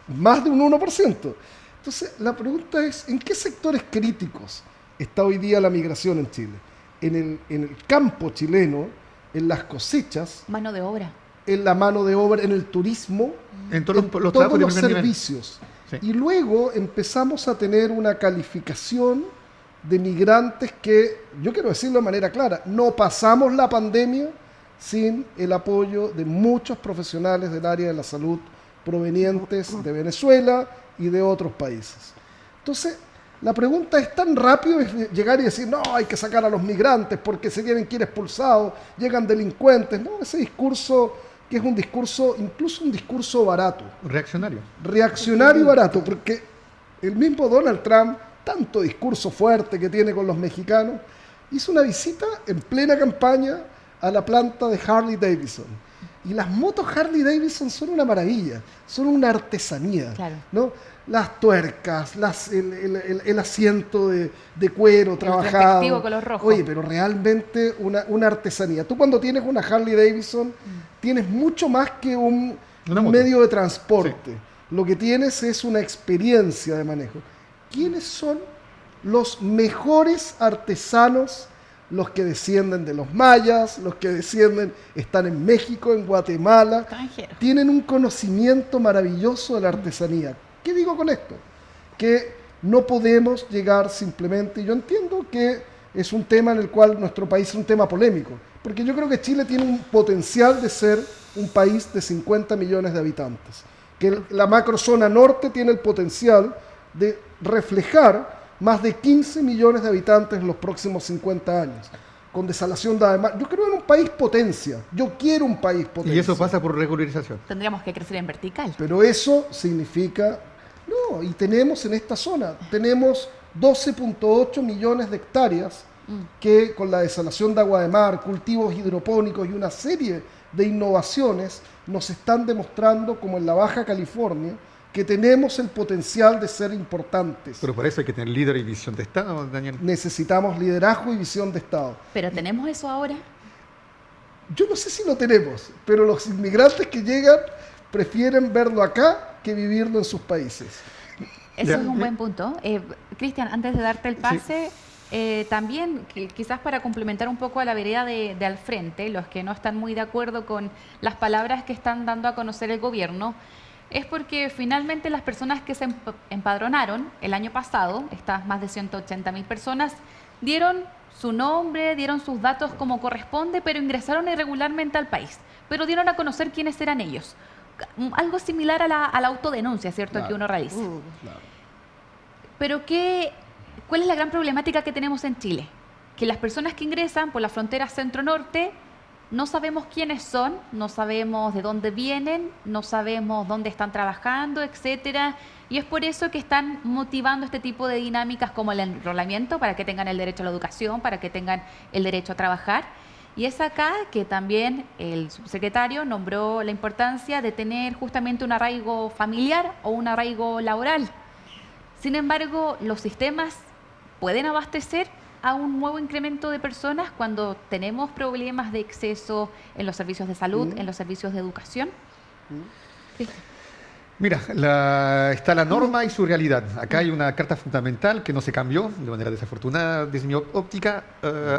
[SPEAKER 4] más de un 1%. Entonces, la pregunta es, ¿en qué sectores críticos está hoy día la migración en Chile? En el campo chileno, en las cosechas.
[SPEAKER 1] Mano de obra.
[SPEAKER 4] En la mano de obra, en el turismo,
[SPEAKER 2] en todos los
[SPEAKER 4] servicios. Sí. Y luego empezamos a tener una calificación de migrantes que, yo quiero decirlo de manera clara, no pasamos la pandemia sin el apoyo de muchos profesionales del área de la salud provenientes de Venezuela y de otros países. Entonces, la pregunta es: tan rápido es llegar y decir, no, hay que sacar a los migrantes porque se quieren que ir expulsados, llegan delincuentes. No, ese discurso, que es un discurso, incluso un discurso barato. Reaccionario y barato, porque el mismo Donald Trump, tanto discurso fuerte que tiene con los mexicanos, hizo una visita en plena campaña a la planta de Harley Davidson. Y las motos Harley Davidson son una maravilla, son una artesanía, claro, ¿no? Las tuercas, el asiento de cuero trabajado.
[SPEAKER 1] Color rojo.
[SPEAKER 4] Oye, pero realmente una artesanía. Tú cuando tienes una Harley Davidson, tienes mucho más que un medio de transporte. Sí. Lo que tienes es una experiencia de manejo. ¿Quiénes son los mejores artesanos? Los que descienden de los mayas, los que están en México, en Guatemala,
[SPEAKER 1] extranjero,
[SPEAKER 4] tienen un conocimiento maravilloso de la artesanía. ¿Qué digo con esto? Que no podemos llegar simplemente, y yo entiendo que es un tema en el cual nuestro país es un tema polémico, porque yo creo que Chile tiene un potencial de ser un país de 50 millones de habitantes, que la macrozona norte tiene el potencial de reflejar más de 15 millones de habitantes en los próximos 50 años, con desalación de además. Yo creo en un país potencia, yo quiero un país potencia.
[SPEAKER 2] Y eso pasa por regularización.
[SPEAKER 1] Tendríamos que crecer en vertical.
[SPEAKER 4] Pero eso significa, no, y tenemos en esta zona, tenemos 12.8 millones de hectáreas que con la desalación de agua de mar, cultivos hidropónicos y una serie de innovaciones nos están demostrando, como en la Baja California, que tenemos el potencial de ser importantes.
[SPEAKER 2] Pero por eso hay que tener líder y visión de Estado, Daniel.
[SPEAKER 4] Necesitamos liderazgo y visión de Estado.
[SPEAKER 1] ¿Pero tenemos eso ahora?
[SPEAKER 4] Yo no sé si lo tenemos, pero los inmigrantes que llegan prefieren verlo acá que vivirlo en sus países.
[SPEAKER 1] Eso es un buen punto. Cristian, antes de darte el pase, también quizás para complementar un poco a la vereda de al frente, los que no están muy de acuerdo con las palabras que están dando a conocer el gobierno, es porque finalmente las personas que se empadronaron el año pasado, estas más de 180.000 personas, dieron su nombre, dieron sus datos como corresponde, pero ingresaron irregularmente al país. Pero dieron a conocer quiénes eran ellos. Algo similar a la autodenuncia, ¿cierto?, claro, que uno realiza.
[SPEAKER 4] Claro.
[SPEAKER 1] Pero ¿cuál es la gran problemática que tenemos en Chile? Que las personas que ingresan por la frontera centro-norte no sabemos quiénes son, no sabemos de dónde vienen, no sabemos dónde están trabajando, etcétera. Y es por eso que están motivando este tipo de dinámicas como el enrolamiento, para que tengan el derecho a la educación, para que tengan el derecho a trabajar. Y es acá que también el subsecretario nombró la importancia de tener justamente un arraigo familiar o un arraigo laboral. Sin embargo, los sistemas pueden abastecer a un nuevo incremento de personas cuando tenemos problemas de exceso en los servicios de salud, en los servicios de educación.
[SPEAKER 2] Mira, está la norma y su realidad. Acá hay una carta fundamental que no se cambió de manera desafortunada desde mi óptica.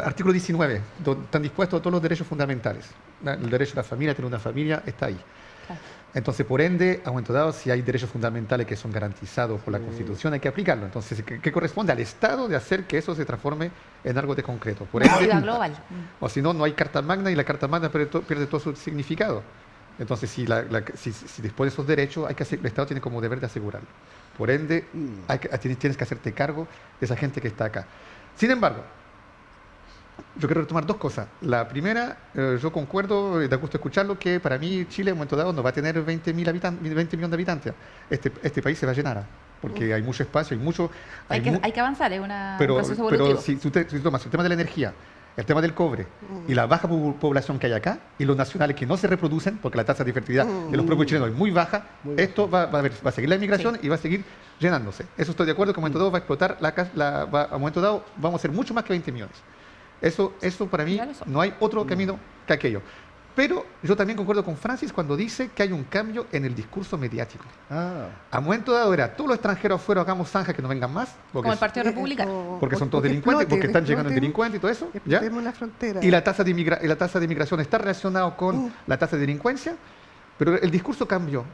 [SPEAKER 2] Artículo 19, donde están dispuestos todos los derechos fundamentales. El derecho a la familia, a tener una familia, está ahí.
[SPEAKER 1] Claro.
[SPEAKER 2] Entonces, por ende, a momento dado, si hay derechos fundamentales que son garantizados por la Constitución, hay que aplicarlo. Entonces, ¿qué corresponde al Estado de hacer que eso se transforme en algo de concreto? Por
[SPEAKER 1] Una
[SPEAKER 2] ende,
[SPEAKER 1] ciudad global.
[SPEAKER 2] o si no, no hay Carta Magna y la Carta Magna pierde todo su significado. Entonces, si dispone de esos derechos, el Estado tiene como deber de asegurarlo. Por ende, tienes que hacerte cargo de esa gente que está acá. Sin embargo, yo quiero retomar dos cosas. La primera, yo concuerdo, da gusto escucharlo, que para mí Chile en un momento dado no va a tener 20 millones de habitantes. Este país se va a llenar, porque hay mucho espacio,
[SPEAKER 1] Hay que avanzar, es un proceso
[SPEAKER 2] pero
[SPEAKER 1] evolutivo.
[SPEAKER 2] si tú tomas el tema de la energía, el tema del cobre y la baja población que hay acá, y los nacionales que no se reproducen, porque la tasa de fertilidad de los propios chilenos es muy baja, esto va a seguir la inmigración y va a seguir llenándose. Eso estoy de acuerdo, que a un momento dado va a explotar, a un momento dado vamos a ser mucho más que 20 millones. Eso para mí no hay otro camino que aquello. Pero yo también concuerdo con Francis cuando dice que hay un cambio en el discurso mediático. A un momento dado era, todos los extranjeros afuera hagamos zanja que no vengan más.
[SPEAKER 1] Como el Partido Republicano.
[SPEAKER 2] Porque son todos delincuentes, porque están llegando en delincuentes y todo eso. ¿ya?
[SPEAKER 5] La frontera.
[SPEAKER 2] Y la tasa de inmigración está relacionada con la tasa de delincuencia, pero el discurso cambió.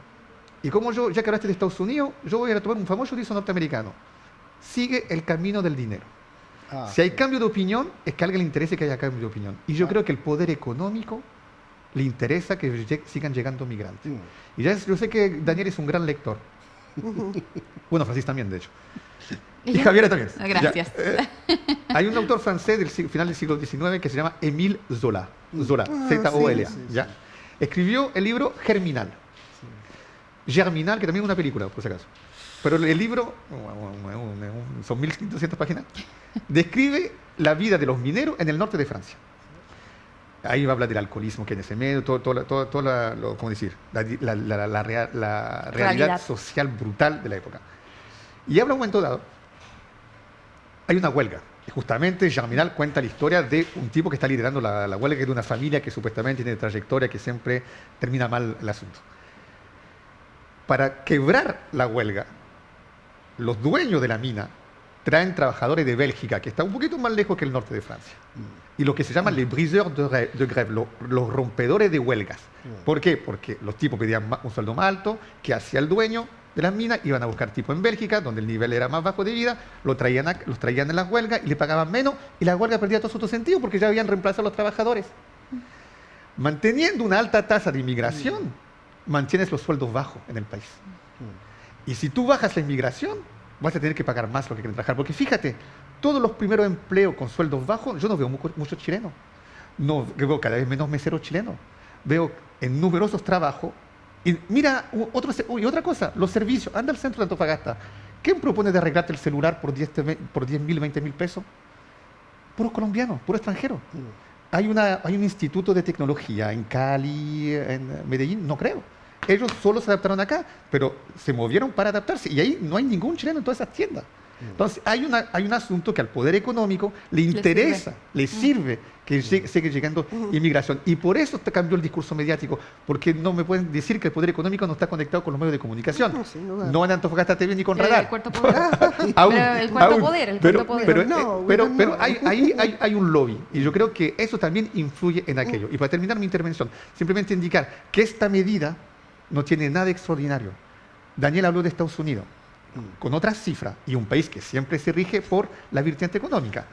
[SPEAKER 2] Y como ya que hablaste de Estados Unidos, yo voy a tomar un famoso dicho norteamericano. Sigue el camino del dinero. Si hay cambio de opinión, es que a alguien le interese que haya cambio de opinión. Y yo creo que el poder económico le interesa que sigan llegando migrantes. Y yo sé que Daniel es un gran lector. Bueno, Francis también, de hecho. Y Javier también.
[SPEAKER 1] Gracias.
[SPEAKER 2] Hay un autor francés del final del siglo XIX que se llama Émile Zola. Zola, Z-O-L-A. ¿ya? Escribió el libro Germinal. Germinal, que también es una película, por si acaso. Pero el libro, son 1.200 páginas, describe la vida de los mineros en el norte de Francia. Ahí va a hablar del alcoholismo que hay en ese medio, ¿cómo decir? La realidad social brutal de la época. Y habla un momento dado, hay una huelga. Y justamente Germinal cuenta la historia de un tipo que está liderando la huelga, que es de una familia que supuestamente tiene trayectoria, que siempre termina mal el asunto. Para quebrar la huelga, los dueños de la mina traen trabajadores de Bélgica, que está un poquito más lejos que el norte de Francia. Y lo que se llaman les briseurs de grève, los rompedores de huelgas. ¿Por qué? Porque los tipos pedían un sueldo más alto, que hacía el dueño de las minas, iban a buscar tipos en Bélgica, donde el nivel era más bajo de vida, los traían en las huelgas y le pagaban menos, y la huelga perdía todo su otro sentido, porque ya habían reemplazado a los trabajadores. Manteniendo una alta tasa de inmigración, mantienes los sueldos bajos en el país. Y si tú bajas la inmigración, vas a tener que pagar más lo que quieren trabajar. Porque fíjate, todos los primeros empleos con sueldos bajos, yo no veo muchos chilenos. No veo cada vez menos meseros chilenos. Veo en numerosos trabajos. Y mira, otra cosa, los servicios. Anda al centro de Antofagasta. ¿Quién propone de arreglarte el celular por 10.000, 20.000 pesos? Puros colombianos, puros extranjeros. Hay un instituto de tecnología en Cali, en Medellín, no creo. Ellos solo se adaptaron acá, pero se movieron para adaptarse. Y ahí no hay ningún chileno en todas esas tiendas. Entonces, hay un asunto que al poder económico le interesa, le sirve que siga llegando inmigración. Y por eso cambió el discurso mediático, porque no me pueden decir que el poder económico no está conectado con los medios de comunicación. No en Antofagasta TV ni con radar.
[SPEAKER 1] El cuarto poder. El cuarto poder.
[SPEAKER 2] Pero hay un lobby. Y yo creo que eso también influye en aquello. Y para terminar mi intervención, simplemente indicar que esta medida no tiene nada extraordinario. Daniel habló de Estados Unidos, con otras cifras, y un país que siempre se rige por la vertiente económica.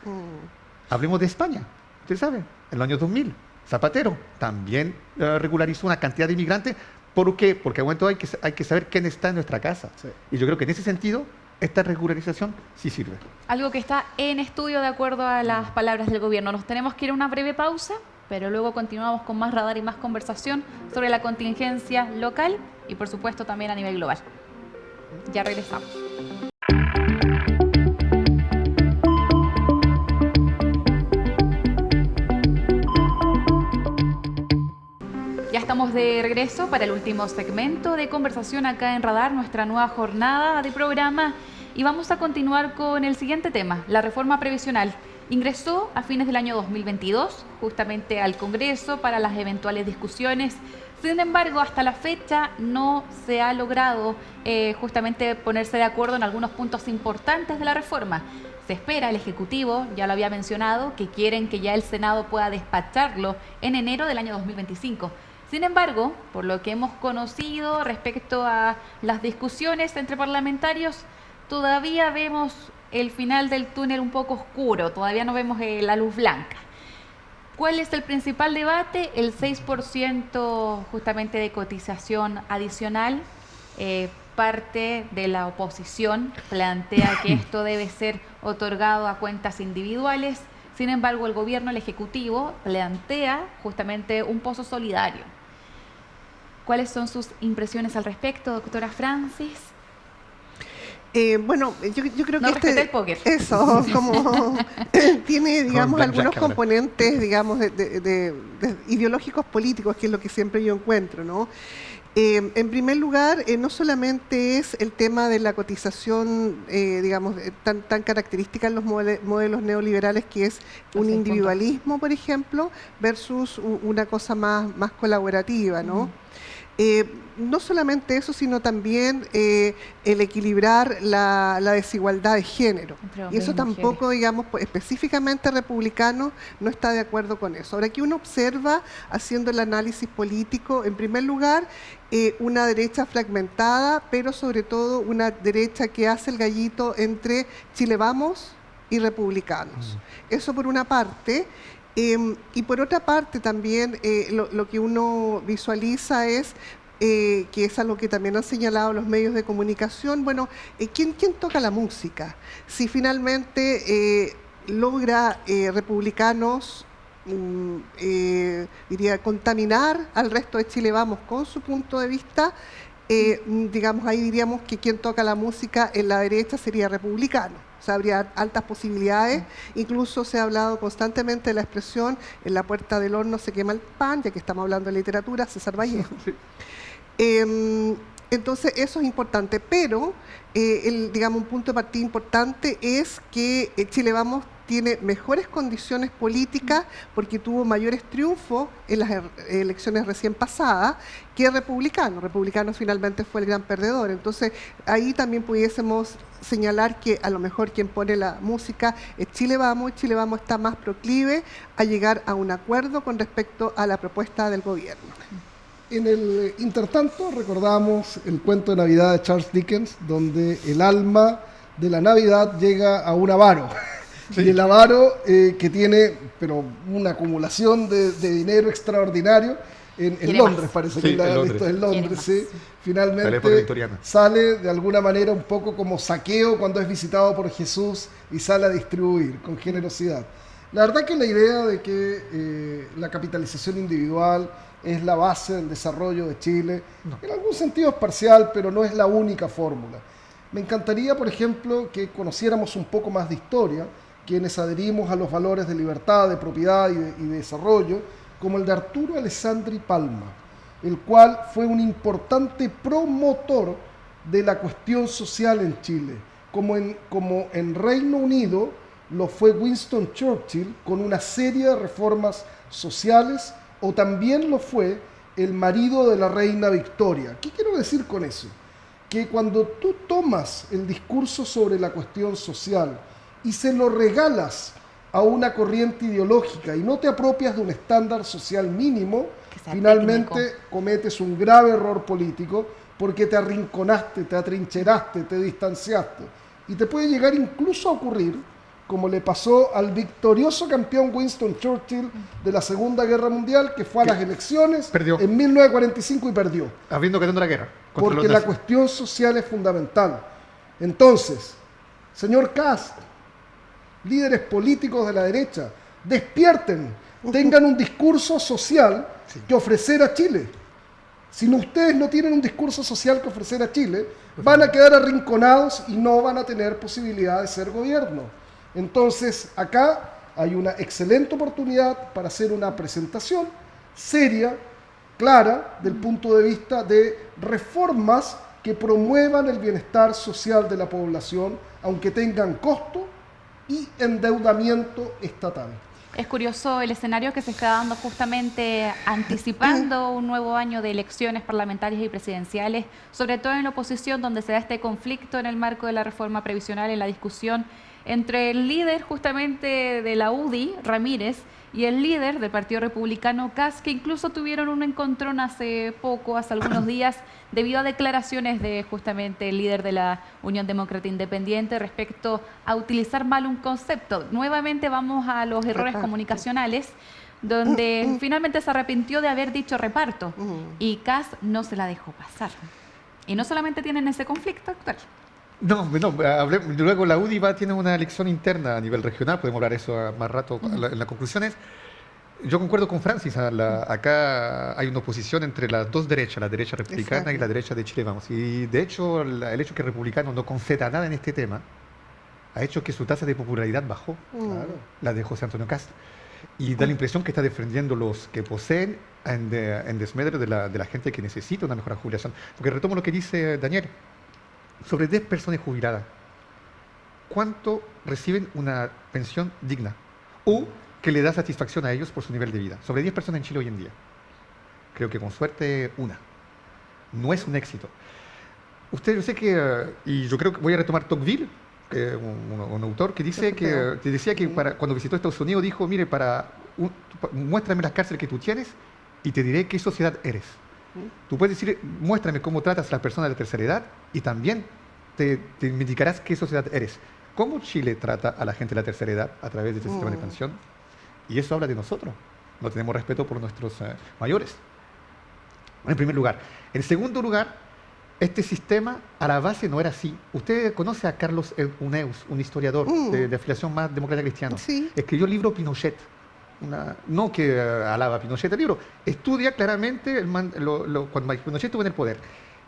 [SPEAKER 2] Hablemos de España. Usted sabe, en el año 2000, Zapatero también regularizó una cantidad de inmigrantes. ¿Por qué? Porque a un momento hay que saber quién está en nuestra casa. Sí. Y yo creo que en ese sentido, esta regularización sí sirve.
[SPEAKER 1] Algo que está en estudio de acuerdo a las palabras del gobierno. Nos tenemos que ir a una breve pausa. pero luego continuamos con más radar y más conversación sobre la contingencia local y por supuesto también a nivel global. Ya regresamos. Ya estamos de regreso para el último segmento de conversación acá en Radar, nuestra nueva jornada de programa, y vamos a continuar con el siguiente tema, la reforma previsional. Ingresó a fines del año 2022 justamente al Congreso para las eventuales discusiones. Sin embargo, hasta la fecha no se ha logrado justamente ponerse de acuerdo en algunos puntos importantes de la reforma. Se espera, el Ejecutivo, ya lo había mencionado, que quieren que ya el Senado pueda despacharlo en enero del año 2025. Sin embargo, por lo que hemos conocido respecto a las discusiones entre parlamentarios, todavía vemos el final del túnel un poco oscuro, todavía no vemos la luz blanca. ¿Cuál es el principal debate? El 6% justamente de cotización adicional. Parte de la oposición plantea que esto debe ser otorgado a cuentas individuales. Sin embargo, el gobierno, el Ejecutivo, plantea justamente un pozo solidario. ¿Cuáles son sus impresiones al respecto, doctora Francis?
[SPEAKER 5] Bueno, yo creo
[SPEAKER 1] No
[SPEAKER 5] que
[SPEAKER 1] respeta el póker.
[SPEAKER 5] eso, como tiene, digamos,
[SPEAKER 2] Con
[SPEAKER 5] algunos
[SPEAKER 2] blackjack,
[SPEAKER 5] componentes, digamos, de ideológicos políticos, que es lo que siempre yo encuentro, ¿no? En primer lugar, no solamente es el tema de la cotización, digamos, tan característica en los modelos neoliberales, que es un individualismo, por ejemplo, versus una cosa más colaborativa, ¿no? No solamente eso, sino también el equilibrar la desigualdad de género. Y eso tampoco, digamos, pues, específicamente republicano no está de acuerdo con eso. Ahora, aquí uno observa, haciendo el análisis político, en primer lugar, una derecha fragmentada, pero sobre todo una derecha que hace el gallito entre Chile Vamos y republicanos. Eso por una parte. Y por otra parte también lo que uno visualiza es, que es algo que también han señalado los medios de comunicación, bueno, ¿quién toca la música? Si finalmente logra republicanos, diría, contaminar al resto de Chile Vamos con su punto de vista, digamos, ahí diríamos que quien toca la música en la derecha sería republicano. O sea, habría altas posibilidades. Incluso se ha hablado constantemente de la expresión en la puerta del horno se quema el pan, ya que estamos hablando de literatura, César Vallejo. Entonces, eso es importante. Pero, digamos, un punto de partida importante es que Chile Vamos tiene mejores condiciones políticas porque tuvo mayores triunfos en las elecciones recién pasadas que Republicano. Republicano finalmente fue el gran perdedor. Entonces, ahí también pudiésemos señalar que a lo mejor quien pone la música es Chile Vamos, y Chile Vamos está más proclive a llegar a un acuerdo con respecto a la propuesta del gobierno.
[SPEAKER 4] En el intertanto, recordamos el cuento de Navidad de Charles Dickens, donde el alma de la Navidad llega a un avaro. Sí. Y el avaro, que tiene pero una acumulación de dinero extraordinario en Londres, más. Parece que esto es Londres, sí. Finalmente sale de alguna manera un poco como saqueo cuando es visitado por Jesús y sale a distribuir con generosidad. La verdad que la idea de que la capitalización individual es la base del desarrollo de Chile, en algún sentido es parcial, pero no es la única fórmula. Me encantaría, por ejemplo, que conociéramos un poco más de historia, quienes adherimos a los valores de libertad, de propiedad y de desarrollo, como el de Arturo Alessandri Palma, el cual fue un importante promotor de la cuestión social en Chile, como en Reino Unido lo fue Winston Churchill con una serie de reformas sociales, o también lo fue el marido de la reina Victoria. ¿Qué quiero decir con eso? Que cuando tú tomas el discurso sobre la cuestión social y se lo regalas a una corriente ideológica y no te apropias de un estándar social mínimo, finalmente cometes un grave error político porque te arrinconaste, te atrincheraste, te distanciaste. Y te puede llegar incluso a ocurrir, como le pasó al victorioso campeón Winston Churchill de la Segunda Guerra Mundial, que fue a las elecciones en 1945 y perdió.
[SPEAKER 2] Habiendo ganado la guerra.
[SPEAKER 4] Porque la cuestión social es fundamental. Entonces, señor Kast, líderes políticos de la derecha, despierten, tengan un discurso social que ofrecer a Chile. Si ustedes no tienen un discurso social que ofrecer a Chile, van a quedar arrinconados y no van a tener posibilidad de ser gobierno. Entonces, acá hay una excelente oportunidad para hacer una presentación seria, clara, del punto de vista de reformas que promuevan el bienestar social de la población, aunque tengan costo y endeudamiento estatal.
[SPEAKER 1] Es curioso el escenario que se está dando justamente anticipando un nuevo año de elecciones parlamentarias y presidenciales, sobre todo en la oposición, donde se da este conflicto en el marco de la reforma previsional, en la discusión entre el líder justamente de la UDI, Ramírez, y el líder del Partido Republicano, Kast, que incluso tuvieron un encontrón hace algunos días, debido a declaraciones de justamente el líder de la Unión Demócrata Independiente respecto a utilizar mal un concepto. Nuevamente vamos a los errores comunicacionales, donde finalmente se arrepintió de haber dicho reparto, y Kast no se la dejó pasar. Y no solamente tienen ese conflicto actual.
[SPEAKER 2] Luego la UDI tiene una elección interna a nivel regional, podemos hablar eso más rato en las conclusiones. Yo concuerdo con Francis, acá hay una oposición entre las dos derechas, la derecha republicana y la derecha de Chile Vamos. Y de hecho, el hecho que el republicano no conceda nada en este tema ha hecho que su tasa de popularidad bajó, la de José Antonio Kast. Y da la impresión que está defendiendo los que poseen en desmedro de la gente que necesita una mejor jubilación. Porque retomo lo que dice Daniel. Sobre 10 personas jubiladas, ¿cuánto reciben una pensión digna? O que le da satisfacción a ellos por su nivel de vida. Sobre 10 personas en Chile hoy en día. Creo que con suerte una. No es un éxito. Yo sé que, y yo creo que voy a retomar Tocqueville, un autor que dice que decía que cuando visitó Estados Unidos dijo, mire, muéstrame las cárceles que tú tienes y te diré qué sociedad eres. Tú puedes decir, muéstrame cómo tratas a las personas de la tercera edad y también te indicarás qué sociedad eres. ¿Cómo Chile trata a la gente de la tercera edad a través de este sistema de pensión? Y eso habla de nosotros. No tenemos respeto por nuestros mayores. En primer lugar. En segundo lugar, este sistema a la base no era así. Usted conoce a Carlos Uneus, un historiador de afiliación más demócrata cristiana.
[SPEAKER 5] Sí.
[SPEAKER 2] Escribió el libro Pinochet. No que alaba a Pinochet el libro, estudia claramente cuando Pinochet estuvo en el poder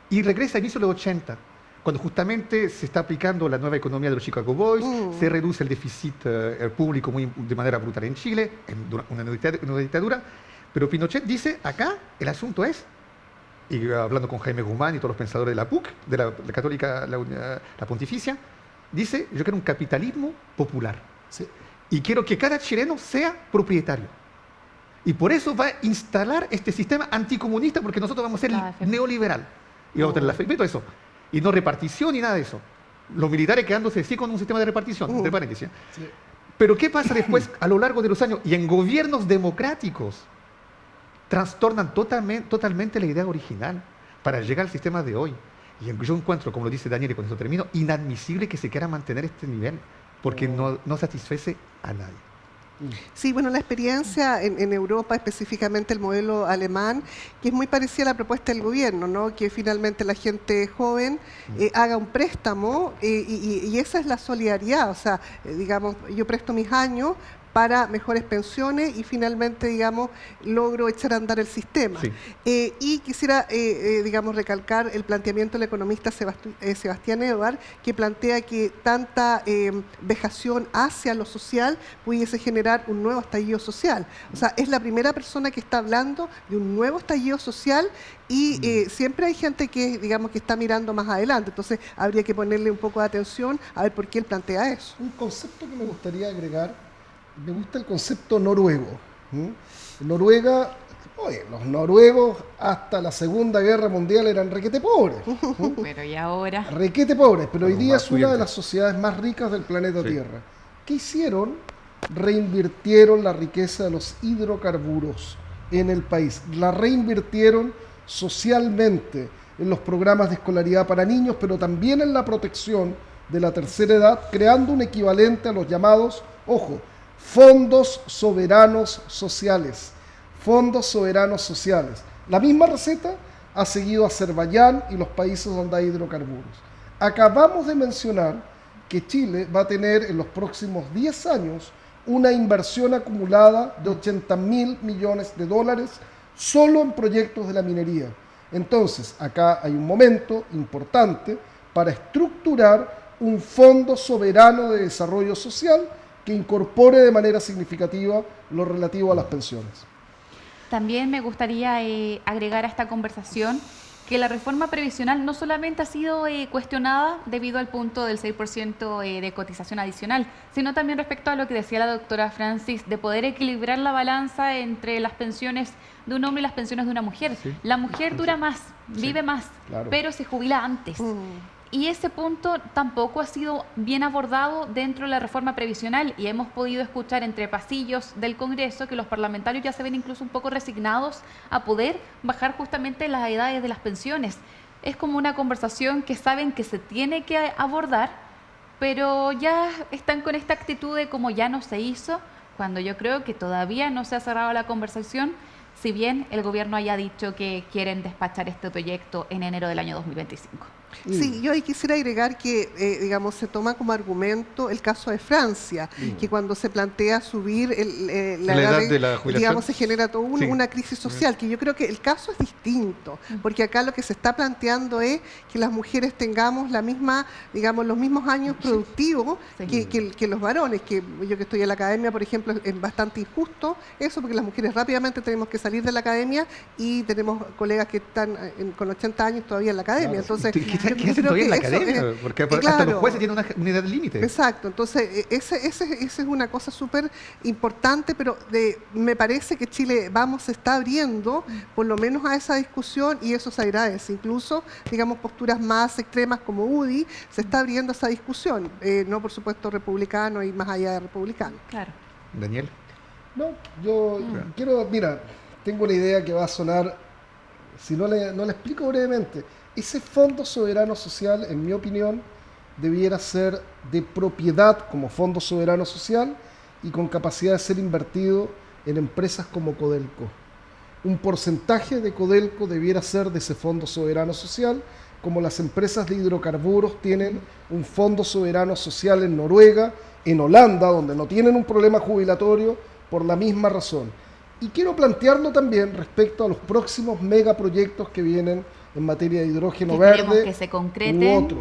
[SPEAKER 2] y regresa a inicio de los 80, cuando justamente se está aplicando la nueva economía de los Chicago Boys, se reduce el déficit público de manera brutal en Chile, en una dictadura, pero Pinochet dice, acá el asunto es, y hablando con Jaime Guzmán y todos los pensadores de la PUC, de la Católica, la Pontificia, dice, yo quiero un capitalismo popular. ¿Sí? Y quiero que cada chileno sea propietario. Y por eso va a instalar este sistema anticomunista, porque nosotros vamos a ser neoliberal. Y vamos a tener la FEP, todo eso. Y no repartición ni nada de eso. Los militares quedándose sí con un sistema de repartición, entre paréntesis. Sí. Pero ¿qué pasa después, a lo largo de los años? Y en gobiernos democráticos, trastornan totalmente la idea original para llegar al sistema de hoy. Y yo encuentro, como lo dice Daniel, y con eso termino, inadmisible que se quiera mantener este nivel, porque no satisface a nadie.
[SPEAKER 5] Sí, bueno, la experiencia en Europa, específicamente el modelo alemán, que es muy parecida a la propuesta del gobierno, ¿no? Que finalmente la gente joven haga un préstamo y esa es la solidaridad, o sea, digamos, yo presto mis años para mejores pensiones y finalmente, digamos, logro echar a andar el sistema. Sí. Y quisiera, digamos, recalcar el planteamiento del economista Sebastián Edward, que plantea que tanta vejación hacia lo social pudiese generar un nuevo estallido social. O sea, es la primera persona que está hablando de un nuevo estallido social y siempre hay gente que, digamos, que está mirando más adelante. Entonces, habría que ponerle un poco de atención a ver por qué él plantea eso.
[SPEAKER 4] Un concepto que me gustaría agregar. Me gusta el concepto noruego. Noruega, los noruegos hasta la Segunda Guerra Mundial eran requete pobres.
[SPEAKER 1] Pero ¿y ahora?
[SPEAKER 4] Requete pobres, pero hoy día es una de las sociedades más ricas del planeta Tierra. ¿Qué hicieron? Reinvirtieron la riqueza de los hidrocarburos en el país. La reinvirtieron socialmente en los programas de escolaridad para niños, pero también en la protección de la tercera edad, creando un equivalente a los llamados, fondos soberanos sociales. Fondos soberanos sociales. La misma receta ha seguido Azerbaiyán y los países donde hay hidrocarburos. Acabamos de mencionar que Chile va a tener en los próximos 10 años una inversión acumulada de 80.000 millones de dólares solo en proyectos de la minería. Entonces, acá hay un momento importante para estructurar un fondo soberano de desarrollo social que incorpore de manera significativa lo relativo a las pensiones.
[SPEAKER 1] También me gustaría agregar a esta conversación que la reforma previsional no solamente ha sido cuestionada debido al punto del 6% de cotización adicional, sino también respecto a lo que decía la doctora Francis, de poder equilibrar la balanza entre las pensiones de un hombre y las pensiones de una mujer. Sí. La mujer dura más, vive más, claro, pero se jubila antes. Y ese punto tampoco ha sido bien abordado dentro de la reforma previsional y hemos podido escuchar entre pasillos del Congreso que los parlamentarios ya se ven incluso un poco resignados a poder bajar justamente las edades de las pensiones. Es como una conversación que saben que se tiene que abordar, pero ya están con esta actitud de como ya no se hizo, cuando yo creo que todavía no se ha cerrado la conversación, si bien el gobierno haya dicho que quieren despachar este proyecto en enero del año 2025.
[SPEAKER 5] Sí, yo ahí quisiera agregar que, digamos, se toma como argumento el caso de Francia, que cuando se plantea subir la edad de la jubilación, digamos, se genera toda una crisis social, que yo creo que el caso es distinto, porque acá lo que se está planteando es que las mujeres tengamos la misma, digamos, los mismos años productivos que los varones, que yo que estoy en la academia, por ejemplo, es bastante injusto eso, porque las mujeres rápidamente tenemos que salir de la academia y tenemos colegas que están con 80 años todavía en la academia, entonces...
[SPEAKER 2] ¿Qué hacen todavía en la academia? Porque claro, hasta los jueces tienen una edad límite.
[SPEAKER 5] Exacto, entonces esa es una cosa súper importante, pero me parece que Chile se está abriendo por lo menos a esa discusión y eso se agradece. Incluso, digamos, posturas más extremas como UDI, se está abriendo esa discusión. No, por supuesto, republicano y más allá de republicano.
[SPEAKER 1] Claro.
[SPEAKER 2] Daniel.
[SPEAKER 4] No, yo quiero, mira, tengo una idea que va a sonar, si no la explico brevemente. Ese Fondo Soberano Social, en mi opinión, debiera ser de propiedad como Fondo Soberano Social y con capacidad de ser invertido en empresas como Codelco. Un porcentaje de Codelco debiera ser de ese Fondo Soberano Social, como las empresas de hidrocarburos tienen un Fondo Soberano Social en Noruega, en Holanda, donde no tienen un problema jubilatorio por la misma razón. Y quiero plantearlo también respecto a los próximos megaproyectos que vienen en materia de hidrógeno verde
[SPEAKER 1] que se concreten.
[SPEAKER 4] U otro.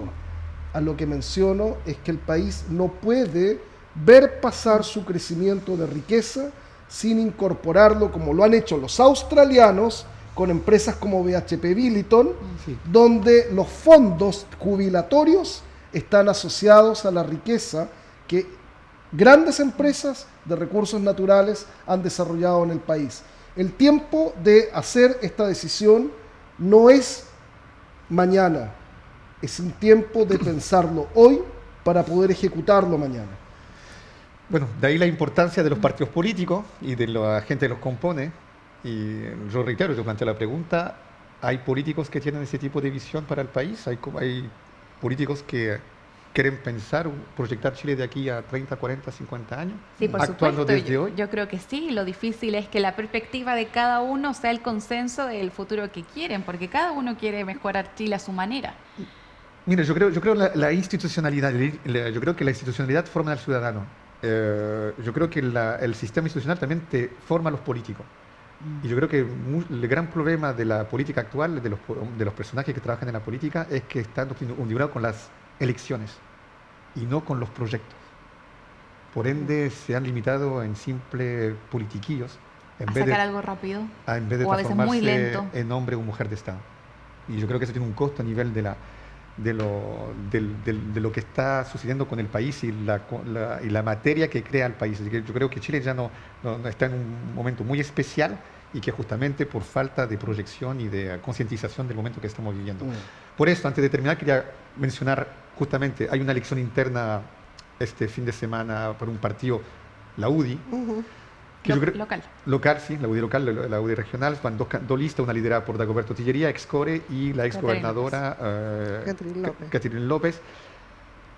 [SPEAKER 4] A lo que menciono es que el país no puede ver pasar su crecimiento de riqueza sin incorporarlo, como lo han hecho los australianos, con empresas como BHP Billiton, donde los fondos jubilatorios están asociados a la riqueza que grandes empresas de recursos naturales han desarrollado en el país. El tiempo de hacer esta decisión no es mañana, es un tiempo de pensarlo hoy para poder ejecutarlo mañana.
[SPEAKER 2] Bueno, de ahí la importancia de los partidos políticos y de la gente que los compone. Y yo reitero, yo planteo la pregunta, ¿hay políticos que tienen ese tipo de visión para el país? ¿Hay políticos que quieren pensar, proyectar Chile de aquí a 30, 40, 50 años?
[SPEAKER 1] Sí, por
[SPEAKER 2] actuando
[SPEAKER 1] supuesto.
[SPEAKER 2] Desde hoy.
[SPEAKER 1] Yo creo que sí. Lo difícil es que la perspectiva de cada uno sea el consenso del futuro que quieren, porque cada uno quiere mejorar Chile a su manera.
[SPEAKER 2] Mira, yo creo la institucionalidad, yo creo que la institucionalidad forma al ciudadano. Yo creo que el sistema institucional también te forma a los políticos. Y yo creo que el gran problema de la política actual, de los personajes que trabajan en la política, es que están obnubilados con las elecciones y no con los proyectos. Por ende, se han limitado en simples politiquillos.
[SPEAKER 1] A sacar algo rápido.
[SPEAKER 2] En vez de
[SPEAKER 1] o a veces muy lento.
[SPEAKER 2] En hombre o mujer de Estado. Y yo creo que eso tiene un costo a nivel de lo que está sucediendo con el país y la materia que crea el país. Así que yo creo que Chile ya no está en un momento muy especial y que justamente por falta de proyección y de concientización del momento que estamos viviendo. Por eso, antes de terminar, quería mencionar justamente, hay una elección interna este fin de semana por un partido, la UDI, local, sí, la UDI local, la UDI regional, van dos listas, una liderada por Dagoberto Tillería, ex-core, y la ex-gobernadora Catherine López.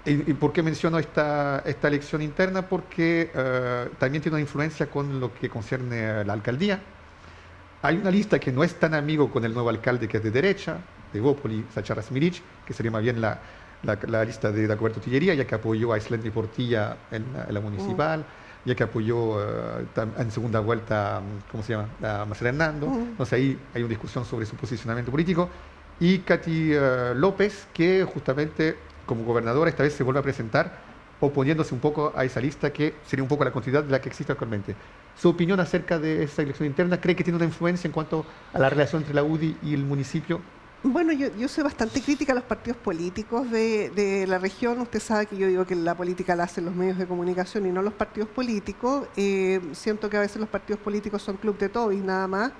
[SPEAKER 2] ¿Y por qué menciono esta elección interna? Porque también tiene una influencia con lo que concierne a la alcaldía. Hay una lista que no es tan amigo con el nuevo alcalde, que es de derecha, de Evópoli, Sachar Smirich, que sería más bien la lista de Dagoberto Tillería, ya que apoyó a Islendi Portilla en la municipal. ya que apoyó en segunda vuelta, ¿cómo se llama?, a Marcela Hernando. Entonces ahí hay una discusión sobre su posicionamiento político. Y Katy López, que justamente como gobernadora esta vez se vuelve a presentar, oponiéndose un poco a esa lista que sería un poco la continuidad de la que existe actualmente. Su opinión acerca de esa elección interna, ¿cree que tiene una influencia en cuanto a la relación entre la UDI y el municipio?
[SPEAKER 5] Bueno, yo soy bastante crítica a los partidos políticos de la región. Usted sabe que yo digo que la política la hacen los medios de comunicación y no los partidos políticos. Siento que a veces los partidos políticos son club de Tobis nada más.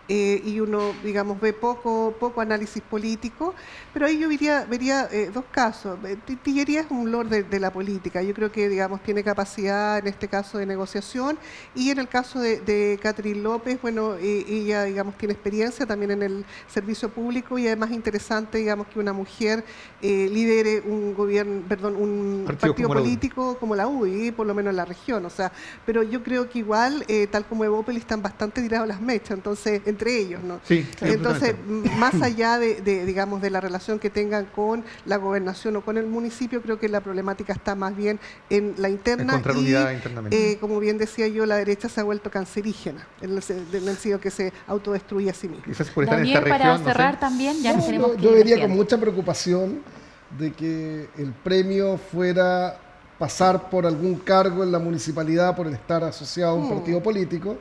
[SPEAKER 5] Y uno, digamos, ve poco análisis político, pero ahí yo vería dos casos. Tillería es un lord de la política, yo creo que, digamos, tiene capacidad en este caso de negociación, y en el caso de Catherine López, bueno, ella, digamos, tiene experiencia también en el servicio público, y además interesante, digamos, que una mujer lidere un gobierno, perdón, un partido político como la UDI, por lo menos en la región, o sea, pero yo creo que igual, tal como Evópolis, están bastante tirados las mechas, entonces, entre ellos, ¿no?
[SPEAKER 2] Sí,
[SPEAKER 5] entonces, más allá digamos, de la relación que tengan con la gobernación o con el municipio, creo que la problemática está más bien en la interna.
[SPEAKER 2] Encontrar unidad internamente.
[SPEAKER 5] Como bien decía yo, la derecha se ha vuelto cancerígena, en el sentido que se autodestruye a sí misma.
[SPEAKER 2] Quizás por estar en esta
[SPEAKER 1] Daniel,
[SPEAKER 2] región,
[SPEAKER 1] para cerrar también, ya nos tenemos que
[SPEAKER 4] yo vería
[SPEAKER 1] ir
[SPEAKER 4] con mucha preocupación de que el premio fuera pasar por algún cargo en la municipalidad por el estar asociado a un partido político,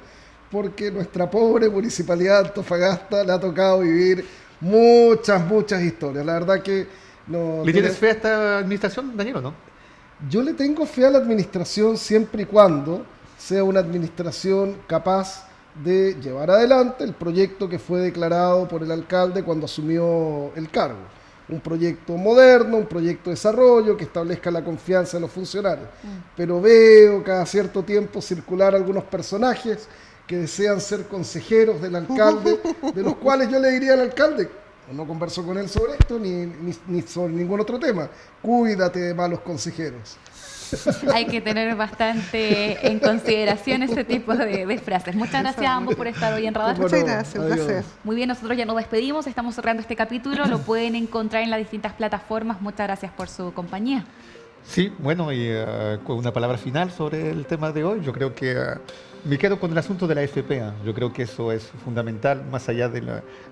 [SPEAKER 4] porque nuestra pobre municipalidad de Antofagasta le ha tocado vivir muchas historias. La verdad que no.
[SPEAKER 2] ¿Le tienes fe a esta administración, Daniel, o no?
[SPEAKER 4] Yo le tengo fe a la administración siempre y cuando sea una administración capaz de llevar adelante el proyecto que fue declarado por el alcalde cuando asumió el cargo. Un proyecto moderno, un proyecto de desarrollo que establezca la confianza de los funcionarios. Pero veo cada cierto tiempo circular algunos personajes que desean ser consejeros del alcalde, de los cuales yo le diría al alcalde, no converso con él sobre esto ni sobre ningún otro tema, cuídate de malos consejeros.
[SPEAKER 1] Hay que tener bastante en consideración ese tipo de frases. Muchas gracias a ambos por estar hoy en Radar.
[SPEAKER 5] Muchas gracias, un placer.
[SPEAKER 1] Muy bien, nosotros ya nos despedimos, estamos cerrando este capítulo, lo pueden encontrar en las distintas plataformas. Muchas gracias por su compañía.
[SPEAKER 2] Sí, bueno, y con una palabra final sobre el tema de hoy, yo creo que me quedo con el asunto de la AFP. Yo creo que eso es fundamental, más allá de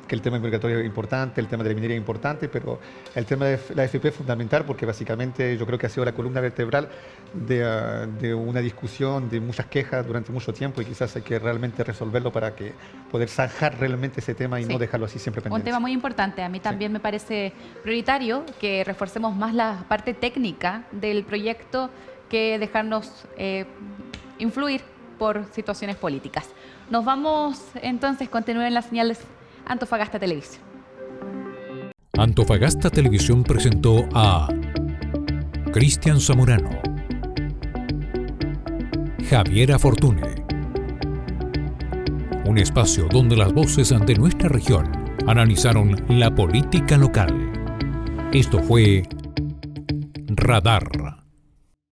[SPEAKER 2] que el tema migratorio es importante, el tema de la minería es importante, pero el tema de la AFP es fundamental porque básicamente yo creo que ha sido la columna vertebral de una discusión, de muchas quejas durante mucho tiempo, y quizás hay que realmente resolverlo para que poder zanjar realmente ese tema y no dejarlo así siempre pendiente.
[SPEAKER 1] Un tema muy importante. A mí también me parece prioritario que reforcemos más la parte técnica del proyecto que dejarnos influir por situaciones políticas. Nos vamos entonces, continúen las señales Antofagasta Televisión.
[SPEAKER 3] Antofagasta Televisión presentó a Cristian Zamorano, Javiera Fortune, un espacio donde las voces de nuestra región analizaron la política local. Esto fue Radar.